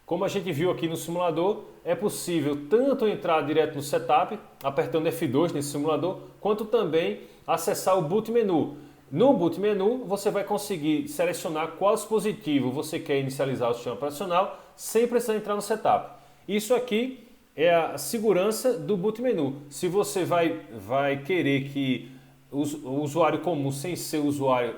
como a gente viu aqui no simulador, é possível tanto entrar direto no setup, apertando F2 nesse simulador, quanto também acessar o boot menu. No boot menu, você vai conseguir selecionar qual dispositivo você quer inicializar o sistema operacional sem precisar entrar no setup. Isso aqui é a segurança do boot menu. Se você vai querer que o usuário comum, sem ser o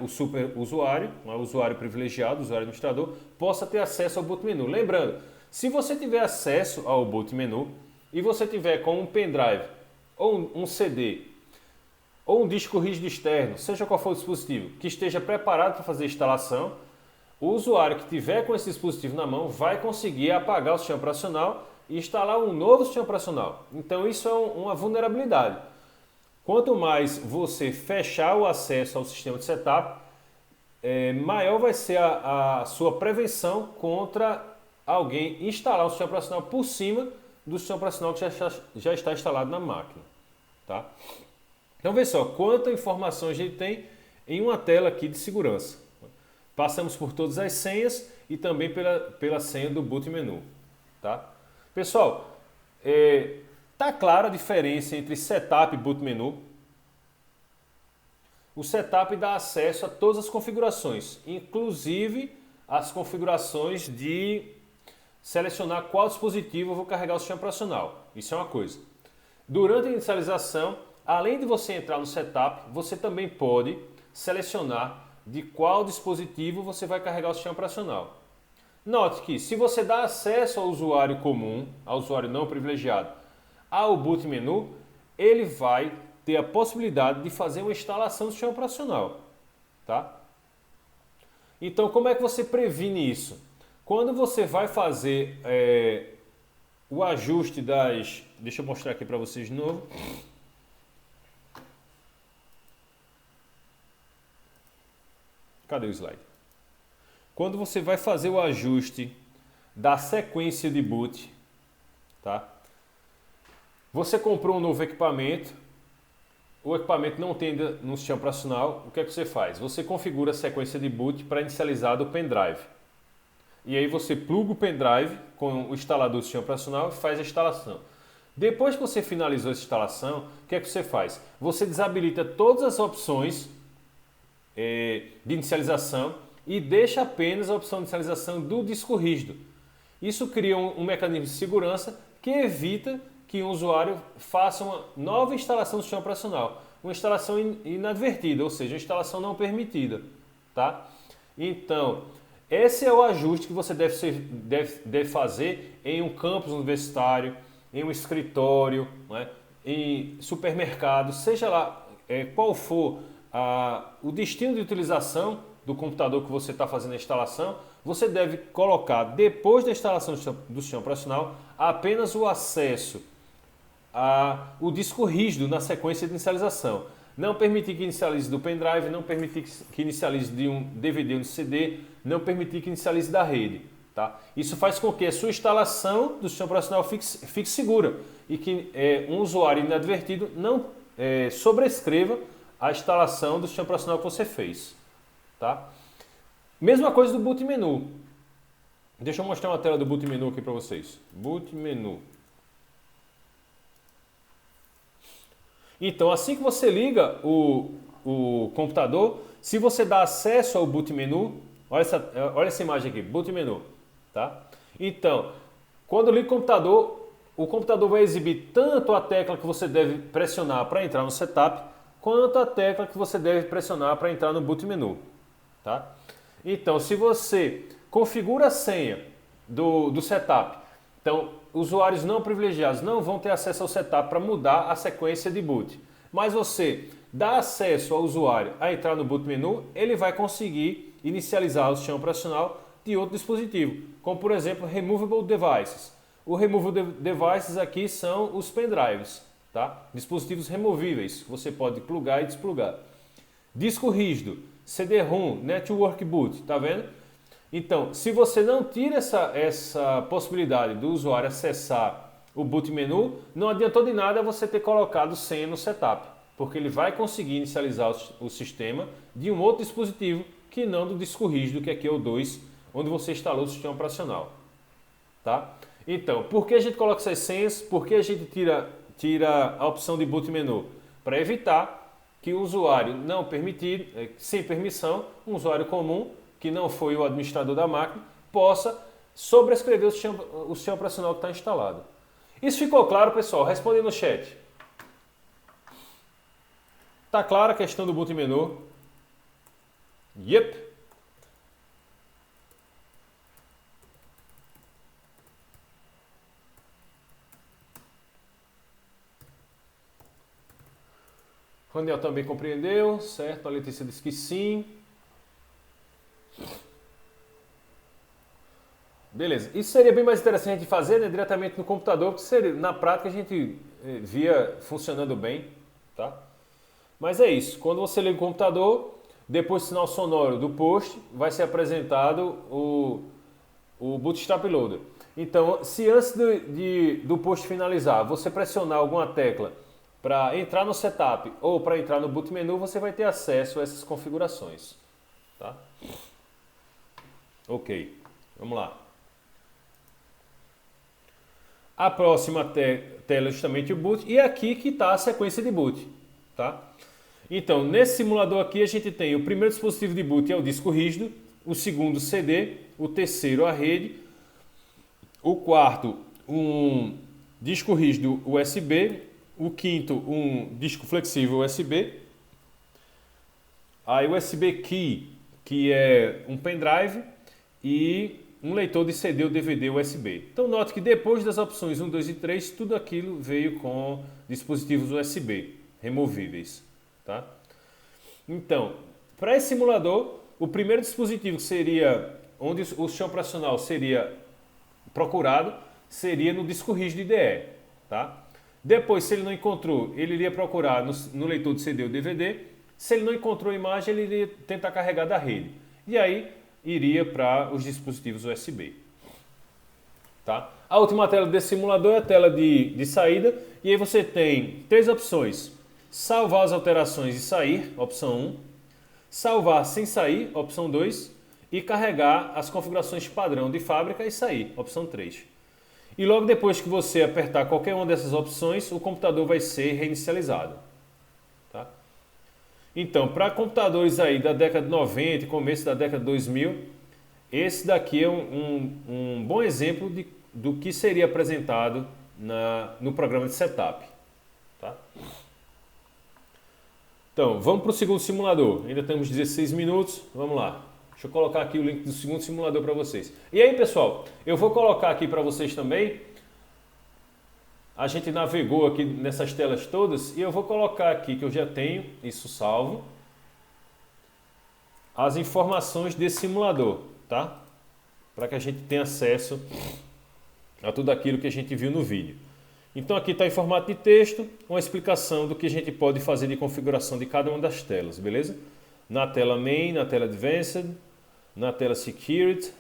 super usuário, o usuário privilegiado, o usuário administrador, possa ter acesso ao boot menu. Lembrando, se você tiver acesso ao boot menu e você tiver com um pendrive ou um CD ou um disco rígido externo, seja qual for o dispositivo, que esteja preparado para fazer a instalação, o usuário que tiver com esse dispositivo na mão vai conseguir apagar o sistema operacional e instalar um novo sistema operacional. Então isso é uma vulnerabilidade. Quanto mais você fechar o acesso ao sistema de setup, maior vai ser a sua prevenção contra alguém instalar um sistema operacional por cima do sistema operacional que já está instalado na máquina. Tá? Então veja só, quanta informação a gente tem em uma tela aqui de segurança. Passamos por todas as senhas e também pela senha do boot menu. Tá? Pessoal, tá clara a diferença entre setup e boot menu? O setup dá acesso a todas as configurações, inclusive as configurações de selecionar qual dispositivo eu vou carregar o sistema operacional. Isso é uma coisa. Durante a inicialização, além de você entrar no setup, você também pode selecionar de qual dispositivo você vai carregar o sistema operacional. Note que se você dá acesso ao usuário comum, ao usuário não privilegiado, ao boot menu, ele vai ter a possibilidade de fazer uma instalação do sistema operacional. Tá? Então, como é que você previne isso? Quando você vai fazer o ajuste das... Deixa eu mostrar aqui para vocês de novo. Cadê o slide? Quando você vai fazer o ajuste da sequência de boot, tá? Você comprou um novo equipamento, o equipamento não tem no sistema operacional, o que é que você faz? Você configura a sequência de boot para inicializar do pendrive. E aí você pluga o pendrive com o instalador do sistema operacional e faz a instalação. Depois que você finalizou essa instalação, o que é que você faz? Você desabilita todas as opções de inicialização e deixa apenas a opção de inicialização do disco rígido. Isso cria um mecanismo de segurança que evita que um usuário faça uma nova instalação do sistema operacional, uma instalação inadvertida, ou seja, uma instalação não permitida. Tá? Então, esse é o ajuste que você deve fazer em um campus universitário, em um escritório, né, em supermercado, seja lá qual for o destino de utilização do computador que você está fazendo a instalação, você deve colocar, depois da instalação do sistema operacional, apenas o acesso ao disco rígido na sequência de inicialização. Não permitir que inicialize do pendrive, não permitir que inicialize de um DVD ou um CD, não permitir que inicialize da rede. Tá? Isso faz com que a sua instalação do sistema operacional fique segura e que um usuário inadvertido não sobrescreva a instalação do sistema operacional que você fez. Tá? Mesma coisa do boot menu. Deixa eu mostrar uma tela do boot menu aqui para vocês. Boot menu. Então, assim que você liga o computador, se você dá acesso ao boot menu, olha essa imagem aqui, boot menu. Tá? Então, quando liga o computador vai exibir tanto a tecla que você deve pressionar para entrar no setup, quanto a tecla que você deve pressionar para entrar no boot menu. Tá? Então, se você configura a senha do setup, então usuários não privilegiados não vão ter acesso ao setup para mudar a sequência de boot. Mas você dá acesso ao usuário a entrar no boot menu, ele vai conseguir inicializar o sistema operacional de outro dispositivo, como por exemplo Removable Devices. O Removable Devices aqui são os pendrives, tá? Dispositivos removíveis, que você pode plugar e desplugar. Disco rígido, CD-ROM, Network Boot, tá vendo? Então, se você não tira essa possibilidade do usuário acessar o boot menu, não adiantou de nada você ter colocado senha no setup, porque ele vai conseguir inicializar o sistema de um outro dispositivo que não do disco rígido, que aqui é o 2, onde você instalou o sistema operacional. Tá? Então, por que a gente coloca essas senhas? Por que a gente tira a opção de boot menu? Para evitar que o usuário não permitido, sem permissão, um usuário comum, que não foi o administrador da máquina, possa sobrescrever o sistema operacional que está instalado. Isso ficou claro, pessoal? Responde no chat. Está clara a questão do boot menu? Yep. Raniel também compreendeu, certo? A Letícia disse que sim. Beleza. Isso seria bem mais interessante de fazer, né, diretamente no computador, porque seria, na prática a gente via funcionando bem, tá? Mas é isso. Quando você liga o computador, depois do sinal sonoro do post, vai ser apresentado o Bootstrap Loader. Então, se antes do post finalizar, você pressionar alguma tecla para entrar no setup ou para entrar no boot menu, você vai ter acesso a essas configurações. Tá? Ok, vamos lá. A próxima tela é justamente o boot, e é aqui que está a sequência de boot. Tá? Então, nesse simulador aqui a gente tem o primeiro dispositivo de boot é o disco rígido, o segundo CD, o terceiro a rede, o quarto um disco rígido USB, o quinto um disco flexível USB, a USB Key, que é um pendrive, e um leitor de CD ou DVD USB. Então note que depois das opções 1, 2 e 3, tudo aquilo veio com dispositivos USB removíveis. Tá? Então, para esse simulador, o primeiro dispositivo que seria, onde o sistema operacional seria procurado, seria no disco rígido IDE. Tá? Depois, se ele não encontrou, ele iria procurar no leitor de CD ou DVD. Se ele não encontrou a imagem, ele iria tentar carregar da rede. E aí, iria para os dispositivos USB. Tá? A última tela desse simulador é a tela de saída. E aí você tem três opções. Salvar as alterações e sair, opção 1. Salvar sem sair, opção 2. E carregar as configurações padrão de fábrica e sair, opção 3. E logo depois que você apertar qualquer uma dessas opções, o computador vai ser reinicializado. Tá? Então, para computadores aí da década de 90, começo da década de 2000, esse daqui é um bom exemplo do que seria apresentado no programa de setup. Tá? Então, vamos para o segundo simulador. Ainda temos 16 minutos, vamos lá. Deixa eu colocar aqui o link do segundo simulador para vocês. E aí, pessoal, eu vou colocar aqui para vocês também. A gente navegou aqui nessas telas todas e eu vou colocar aqui, que eu já tenho isso salvo, as informações desse simulador, tá? Para que a gente tenha acesso a tudo aquilo que a gente viu no vídeo. Então aqui está em formato de texto, uma explicação do que a gente pode fazer de configuração de cada uma das telas, beleza? Na tela Main, na tela Advanced, na tela Security,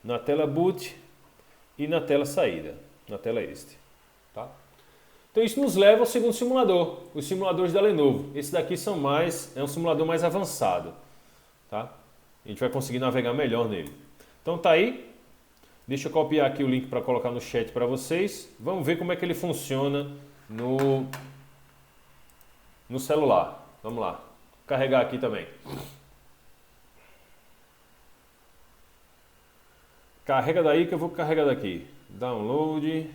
na tela Boot e na tela Saída, na tela este. Tá? Então isso nos leva ao segundo simulador, os simuladores da Lenovo. Esse daqui é um simulador mais avançado. Tá? A gente vai conseguir navegar melhor nele. Então tá aí. Deixa eu copiar aqui o link para colocar no chat para vocês. Vamos ver como é que ele funciona no celular. Vamos lá. Carregar aqui também. Carrega daí que eu vou carregar daqui. Download.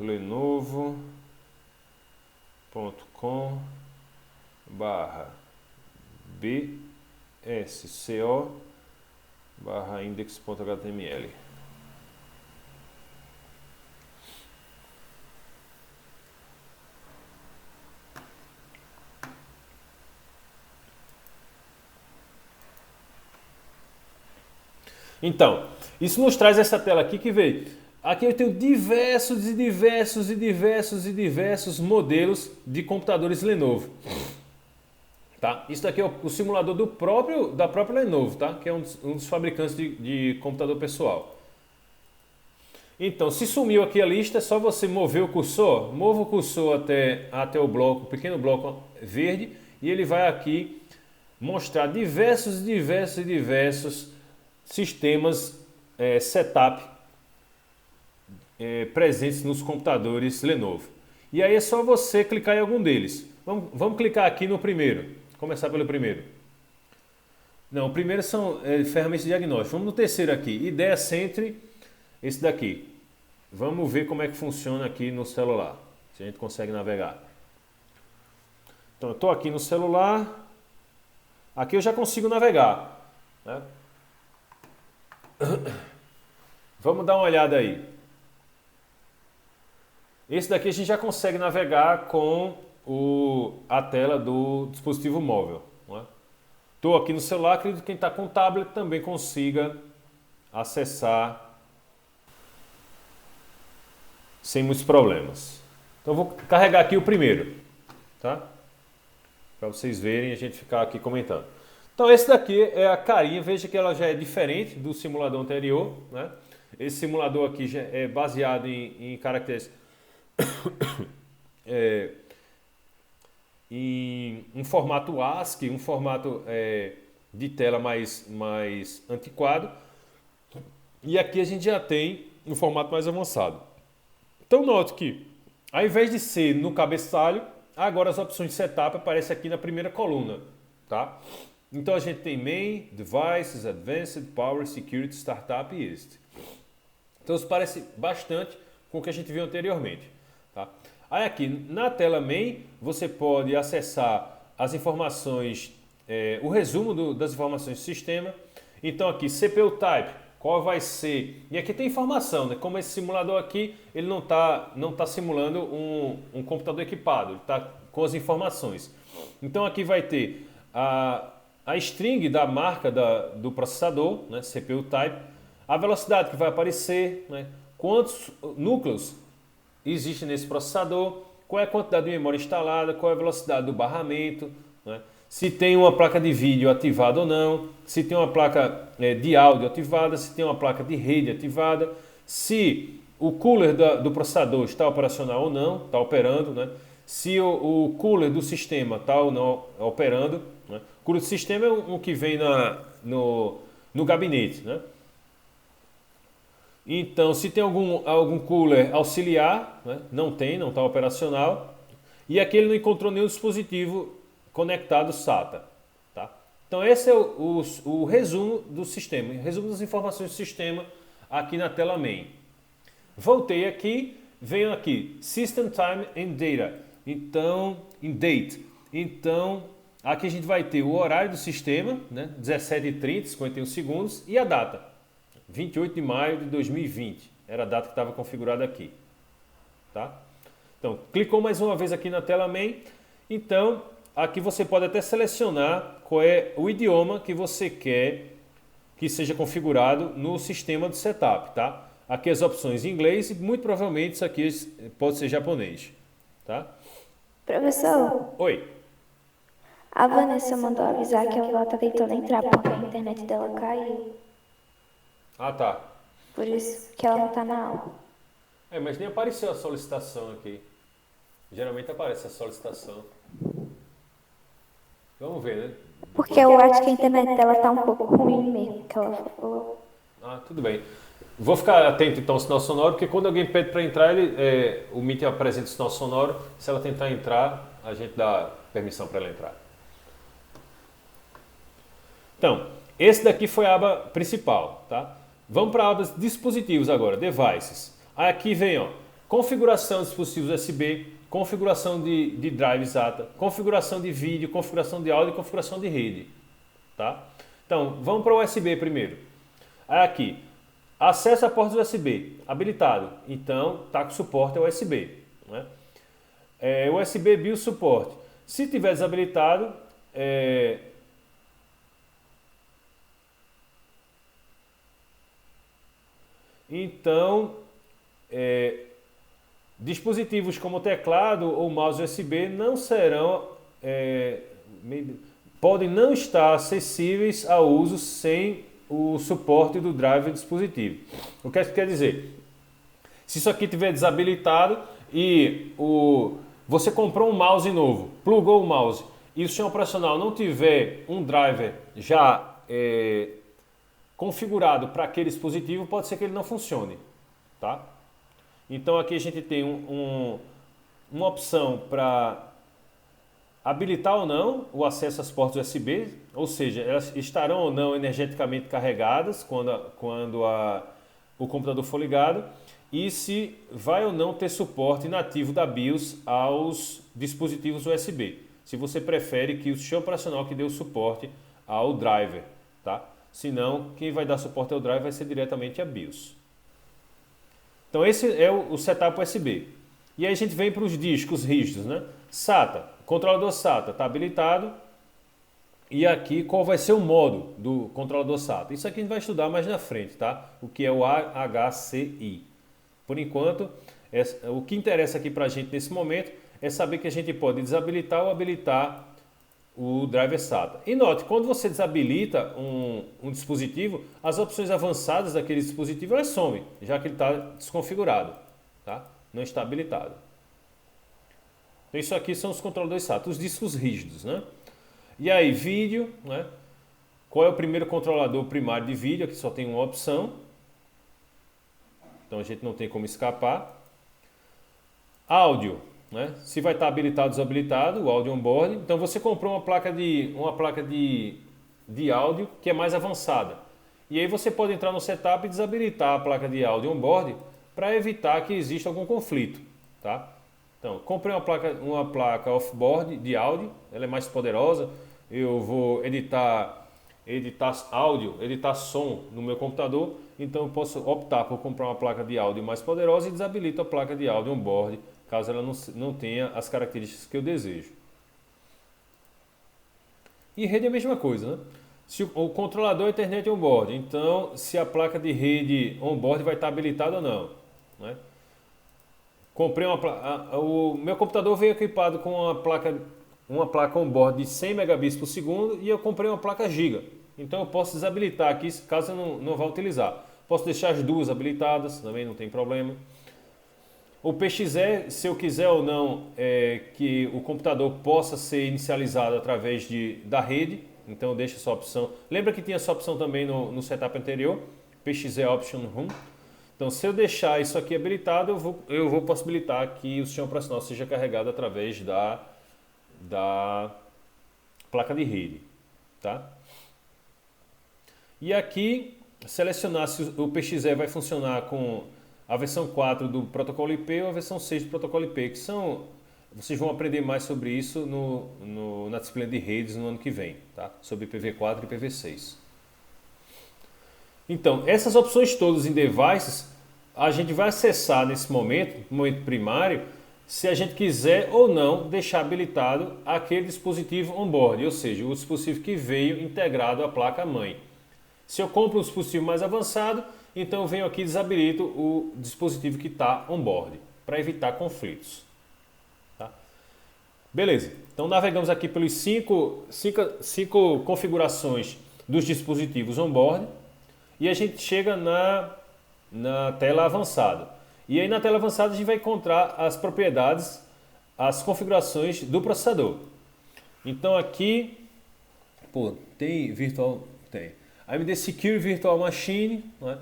lenovo.com/bsco/index.html. Então, isso nos traz essa tela aqui que veio. Aqui eu tenho diversos modelos de computadores Lenovo. Tá? Isso daqui é o simulador da própria Lenovo, tá? Que é um dos fabricantes de computador pessoal. Então, se sumiu aqui a lista, é só você mover o cursor. Mova o cursor até o pequeno bloco verde, e ele vai aqui mostrar diversos sistemas setup presentes nos computadores Lenovo. E aí é só você clicar em algum deles. Vamos clicar aqui no primeiro. Começar pelo primeiro. Não, o primeiro são ferramentas de diagnóstico. Vamos no terceiro aqui. Ideia Centre, esse daqui. Vamos ver como é que funciona aqui no celular. Se a gente consegue navegar. Então eu estou aqui no celular. Aqui eu já consigo navegar, né? Vamos dar uma olhada aí. Esse daqui a gente já consegue navegar com a tela do dispositivo móvel. Estou aqui no celular, acredito que quem está com tablet também consiga acessar sem muitos problemas. Então vou carregar aqui o primeiro, tá? Para vocês verem e a gente ficar aqui comentando. Então esse daqui é a carinha, veja que ela já é diferente do simulador anterior, né? Esse simulador aqui já é baseado em caracteres em um formato ASCII, um formato de tela mais antiquado. E aqui a gente já tem um formato mais avançado. Então note que, ao invés de ser no cabeçalho, agora as opções de setup aparecem aqui na primeira coluna, tá? Então a gente tem Main, Devices, Advanced, Power, Security, Startup e este. Então isso parece bastante com o que a gente viu anteriormente, tá? Aí aqui na tela Main você pode acessar as informações, o resumo das informações do sistema. Então aqui CPU Type, qual vai ser, e aqui tem informação, né? Como esse simulador aqui, ele não tá simulando um computador equipado, ele está com as informações. Então aqui vai ter a string da marca do processador, né? CPU Type, a velocidade que vai aparecer, né? Quantos núcleos existe nesse processador, qual é a quantidade de memória instalada, qual é a velocidade do barramento, né? Se tem uma placa de vídeo ativada ou não, se tem uma placa de áudio ativada, se tem uma placa de rede ativada, se o cooler do processador está operacional ou não, está operando, né? Se o cooler do sistema está ou não operando, né? O cooler do sistema é um que vem no gabinete, né? Então, se tem algum cooler auxiliar, né? Não está operacional. E aqui ele não encontrou nenhum dispositivo conectado SATA. Tá? Então, esse é o resumo do sistema, o resumo das informações do sistema aqui na tela Main. Voltei aqui, venho aqui, System Time and Data. Então, in Date. Então, aqui a gente vai ter o horário do sistema, né? 17h30, 51 segundos, e a data. 28 de maio de 2020, era a data que estava configurada aqui, tá? Então, clicou mais uma vez aqui na tela Main, então aqui você pode até selecionar qual é o idioma que você quer que seja configurado no sistema do setup, tá? Aqui as opções em inglês e muito provavelmente isso aqui pode ser japonês, tá? Professor. Oi. A Vanessa mandou avisar que ela está tentando entrar porque a internet dela caiu. Ah, tá. Por isso que ela não está na aula. Mas nem apareceu a solicitação aqui. Geralmente aparece a solicitação. Vamos ver, né? Porque eu acho que a internet dela está um pouco ruim mesmo, que ela falou. Ah, tudo bem. Vou ficar atento então ao sinal sonoro, porque quando alguém pede para entrar, o Meet apresenta o sinal sonoro. Se ela tentar entrar, a gente dá permissão para ela entrar. Então, esse daqui foi a aba principal, tá? Vamos para a aba dispositivos agora, devices. Aqui vem, ó, configuração de dispositivos USB, configuração de drive SATA, configuração de vídeo, configuração de áudio e configuração de rede, tá? Então, vamos para o USB primeiro. Aqui, acesso a portas USB, habilitado. Então, está com suporte ao USB, né? USB BIOS suporte. Se tiver desabilitado, então, dispositivos como teclado ou mouse USB não serão, podem não estar acessíveis ao uso sem o suporte do drive do dispositivo. O que isso quer dizer? Se isso aqui estiver desabilitado e você comprou um mouse novo, plugou o mouse e o sistema operacional não tiver um driver já configurado para aquele dispositivo, pode ser que ele não funcione, tá? Então aqui a gente tem uma opção para habilitar ou não o acesso às portas USB, ou seja, elas estarão ou não energeticamente carregadas quando o computador for ligado, e se vai ou não ter suporte nativo da BIOS aos dispositivos USB. Se você prefere que o sistema operacional que dê o suporte ao driver, tá? Senão, quem vai dar suporte ao driver vai ser diretamente a BIOS. Então esse é o setup USB. E aí a gente vem para os discos rígidos, né? SATA, controlador SATA está habilitado. E aqui qual vai ser o modo do controlador SATA? Isso aqui a gente vai estudar mais na frente, tá? O que é o AHCI. Por enquanto, o que interessa aqui para a gente nesse momento é saber que a gente pode desabilitar ou habilitar o driver SATA. E note, quando você desabilita um dispositivo, as opções avançadas daquele dispositivo elas somem, já que ele está desconfigurado, tá? Não está habilitado. Então isso aqui são os controladores SATA, os discos rígidos, né? E aí, vídeo, né? Qual é o primeiro controlador primário de vídeo? Aqui só tem uma opção. Então a gente não tem como escapar. Áudio, né? Se vai estar habilitado ou desabilitado, o áudio on-board. Então você comprou uma placa de áudio que é mais avançada. E aí você pode entrar no setup e desabilitar a placa de áudio on-board para evitar que exista algum conflito, tá? Então, comprei uma placa off-board de áudio, ela é mais poderosa. Eu vou editar áudio, editar som no meu computador, então eu posso optar por comprar uma placa de áudio mais poderosa e desabilito a placa de áudio on-board, caso ela não tenha as características que eu desejo. E rede é a mesma coisa, né? Se o controlador é internet on-board, então se a placa de rede on-board vai estar habilitada ou não, né? Comprei o meu computador veio equipado com uma placa on-board de 100 megabits por segundo e eu comprei uma placa giga. Então eu posso desabilitar aqui caso eu não vá utilizar. Posso deixar as duas habilitadas, também não tem problema. O PXE, se eu quiser ou não que o computador possa ser inicializado através da rede, então eu deixo essa opção. Lembra que tinha essa opção também no setup anterior, PXE Option Room. Então, se eu deixar isso aqui habilitado, eu vou possibilitar que o sistema operacional seja carregado através da placa de rede, tá? E aqui, selecionar se o PXE vai funcionar com a versão 4 do protocolo IP ou a versão 6 do protocolo IP, que vocês vão aprender mais sobre isso na disciplina de redes no ano que vem, tá? Sobre IPv4 e IPv6. Então, essas opções todas em devices, a gente vai acessar nesse momento, no momento primário, se a gente quiser ou não deixar habilitado aquele dispositivo on-board, ou seja, o dispositivo que veio integrado à placa-mãe. Se eu compro um dispositivo mais avançado, então eu venho aqui e desabilito o dispositivo que está on-board, para evitar conflitos. Tá? Beleza, então navegamos aqui pelos cinco configurações dos dispositivos on-board. E a gente chega na tela avançada. E aí na tela avançada a gente vai encontrar as propriedades, as configurações do processador. Então aqui, tem virtual, tem. AMD Secure Virtual Machine, né?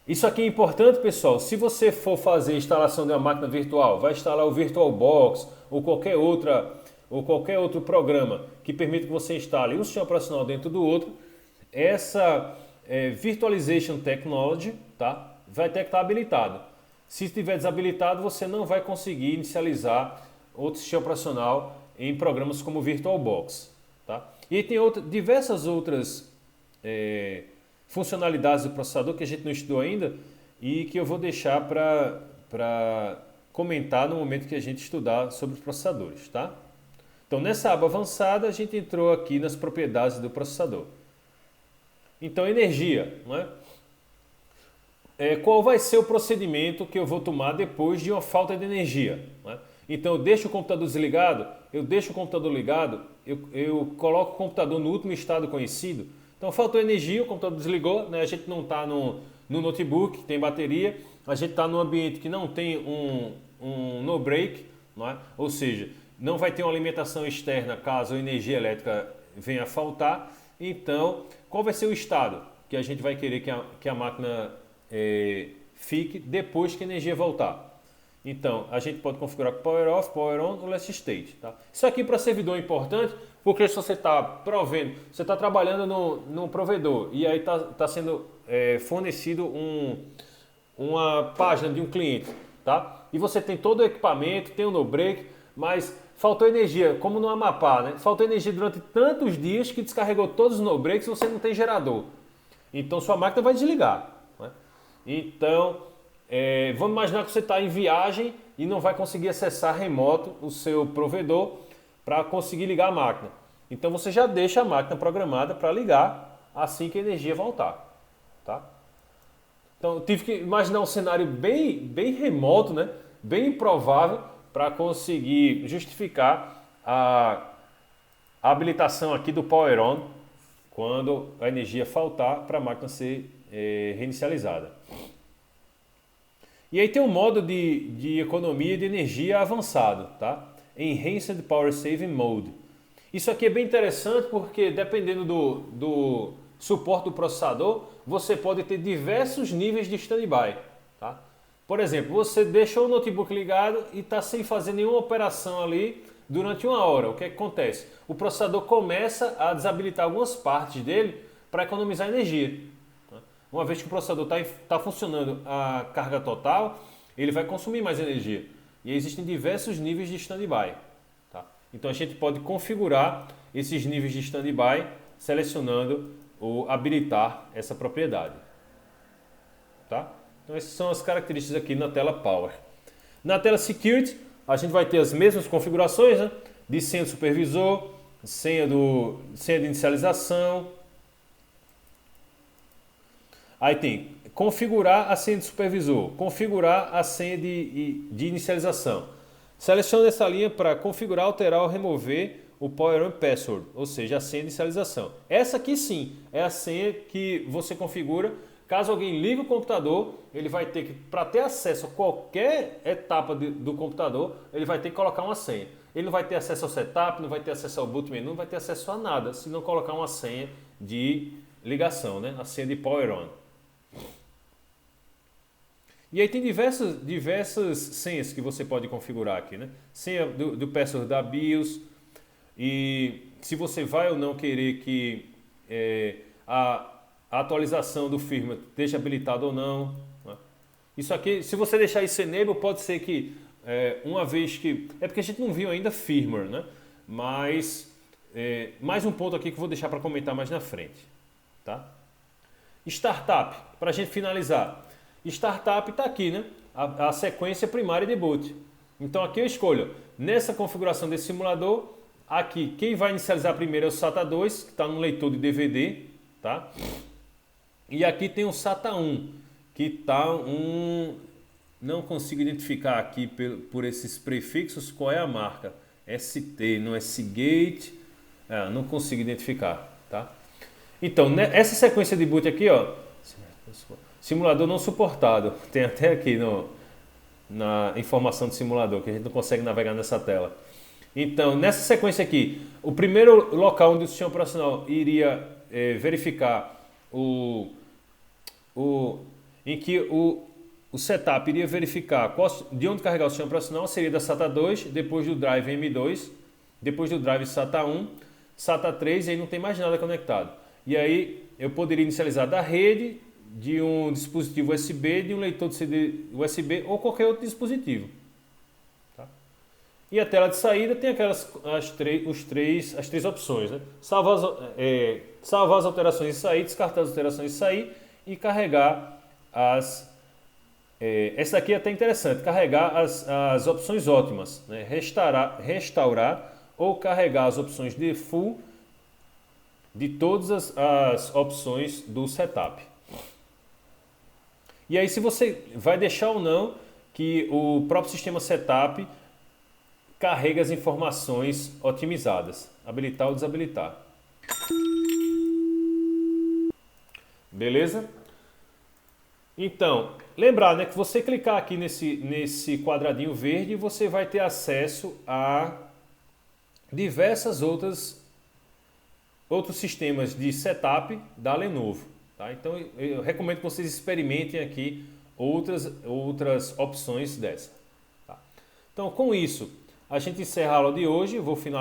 Isso aqui é importante, pessoal. Se você for fazer instalação de uma máquina virtual, vai instalar o VirtualBox ou qualquer outro programa que permita que você instale um sistema operacional dentro do outro, essa Virtualization Technology, tá? Vai ter que estar habilitado. Se estiver desabilitado, você não vai conseguir inicializar outro sistema operacional em programas como o VirtualBox. Tá? E tem diversas outras funcionalidades do processador que a gente não estudou ainda e que eu vou deixar para comentar no momento que a gente estudar sobre os processadores. Tá? Então, nessa aba avançada, a gente entrou aqui nas propriedades do processador. Então, energia. Não é? Qual vai ser o procedimento que eu vou tomar depois de uma falta de energia? Não é? Então, eu deixo o computador desligado, eu deixo o computador ligado, eu coloco o computador no último estado conhecido. Então, faltou energia, o computador desligou, né? A gente não está no notebook, tem bateria, a gente está num ambiente que não tem um no break, não é? Ou seja, não vai ter uma alimentação externa caso a energia elétrica venha a faltar. Então, qual vai ser o estado que a gente vai querer que a máquina fique depois que a energia voltar? Então, a gente pode configurar com Power Off, Power On ou Last State. Tá? Isso aqui para servidor é importante, porque se você está provendo, você está trabalhando no provedor e aí está sendo fornecido uma página de um cliente, tá? E você tem todo o equipamento, tem o no-break, mas faltou energia, como no Amapá, né? Faltou energia durante tantos dias que descarregou todos os no-breaks e você não tem gerador. Então, sua máquina vai desligar. Né? Então, vamos imaginar que você está em viagem e não vai conseguir acessar remoto o seu provedor para conseguir ligar a máquina. Então você já deixa a máquina programada para ligar assim que a energia voltar. Tá? Então eu tive que imaginar um cenário bem remoto, né? Bem improvável para conseguir justificar a habilitação aqui do Power On quando a energia faltar para a máquina ser reinicializada. E aí tem um modo de economia de energia avançado, tá? Enhanced Power Saving Mode. Isso aqui é bem interessante porque dependendo do suporte do processador, você pode ter diversos níveis de standby, tá? Por exemplo, você deixou o notebook ligado e está sem fazer nenhuma operação ali durante 1 hora. O que acontece? O processador começa a desabilitar algumas partes dele para economizar energia. Uma vez que o processador está funcionando a carga total, ele vai consumir mais energia. E existem diversos níveis de standby. Tá? Então a gente pode configurar esses níveis de standby selecionando ou habilitar essa propriedade. Tá? Então essas são as características aqui na tela Power. Na tela Security, a gente vai ter as mesmas configurações, né? De senha do supervisor, senha de inicialização. Aí tem configurar a senha de supervisor, configurar a senha de inicialização. Selecione essa linha para configurar, alterar ou remover o Power On Password, ou seja, a senha de inicialização. Essa aqui sim é a senha que você configura. Caso alguém ligue o computador, ele vai ter que, para ter acesso a qualquer etapa do computador, ele vai ter que colocar uma senha. Ele não vai ter acesso ao setup, não vai ter acesso ao boot menu, não vai ter acesso a nada, se não colocar uma senha de ligação, né? A senha de Power On. E aí tem diversas senhas que você pode configurar aqui, né? Senha do password da BIOS, e se você vai ou não querer que a atualização do firmware esteja habilitada ou não. Né? Isso aqui, se você deixar isso enable, pode ser que uma vez que... É porque a gente não viu ainda firmware, né? Mas mais um ponto aqui que eu vou deixar para comentar mais na frente. Tá? Startup, para a gente finalizar. Startup está aqui, né? A sequência primária de boot. Então aqui eu escolho, nessa configuração desse simulador, aqui quem vai inicializar primeiro é o SATA 2, que está no leitor de DVD, tá? E aqui tem o SATA 1, que está não consigo identificar aqui por esses prefixos qual é a marca. ST, no S-Gate, não consigo identificar, tá? Então, essa sequência de boot aqui, ó, simulador não suportado, tem até aqui na informação do simulador, que a gente não consegue navegar nessa tela. Então, nessa sequência aqui, o primeiro local onde o sistema operacional iria verificar em que o setup iria verificar de onde carregar o sistema operacional seria da SATA 2, depois do drive M2, depois do drive SATA 1, SATA 3 e aí não tem mais nada conectado. E aí eu poderia inicializar da rede, de um dispositivo USB, de um leitor de CD USB ou qualquer outro dispositivo. Tá? E a tela de saída tem as três opções. Né? Salvar as alterações e sair, descartar as alterações e sair e carregar essa aqui é até interessante, carregar as opções ótimas. Né? Restaurar ou carregar as opções default de todas as opções do setup. E aí se você vai deixar ou não que o próprio sistema setup carregue as informações otimizadas, habilitar ou desabilitar. Beleza? Então, lembrar, né, que você clicar aqui nesse quadradinho verde, você vai ter acesso a diversas outros sistemas de setup da Lenovo. Tá? Então eu recomendo que vocês experimentem aqui outras opções dessa. Então, com isso, a gente encerra a aula de hoje. Vou finalizar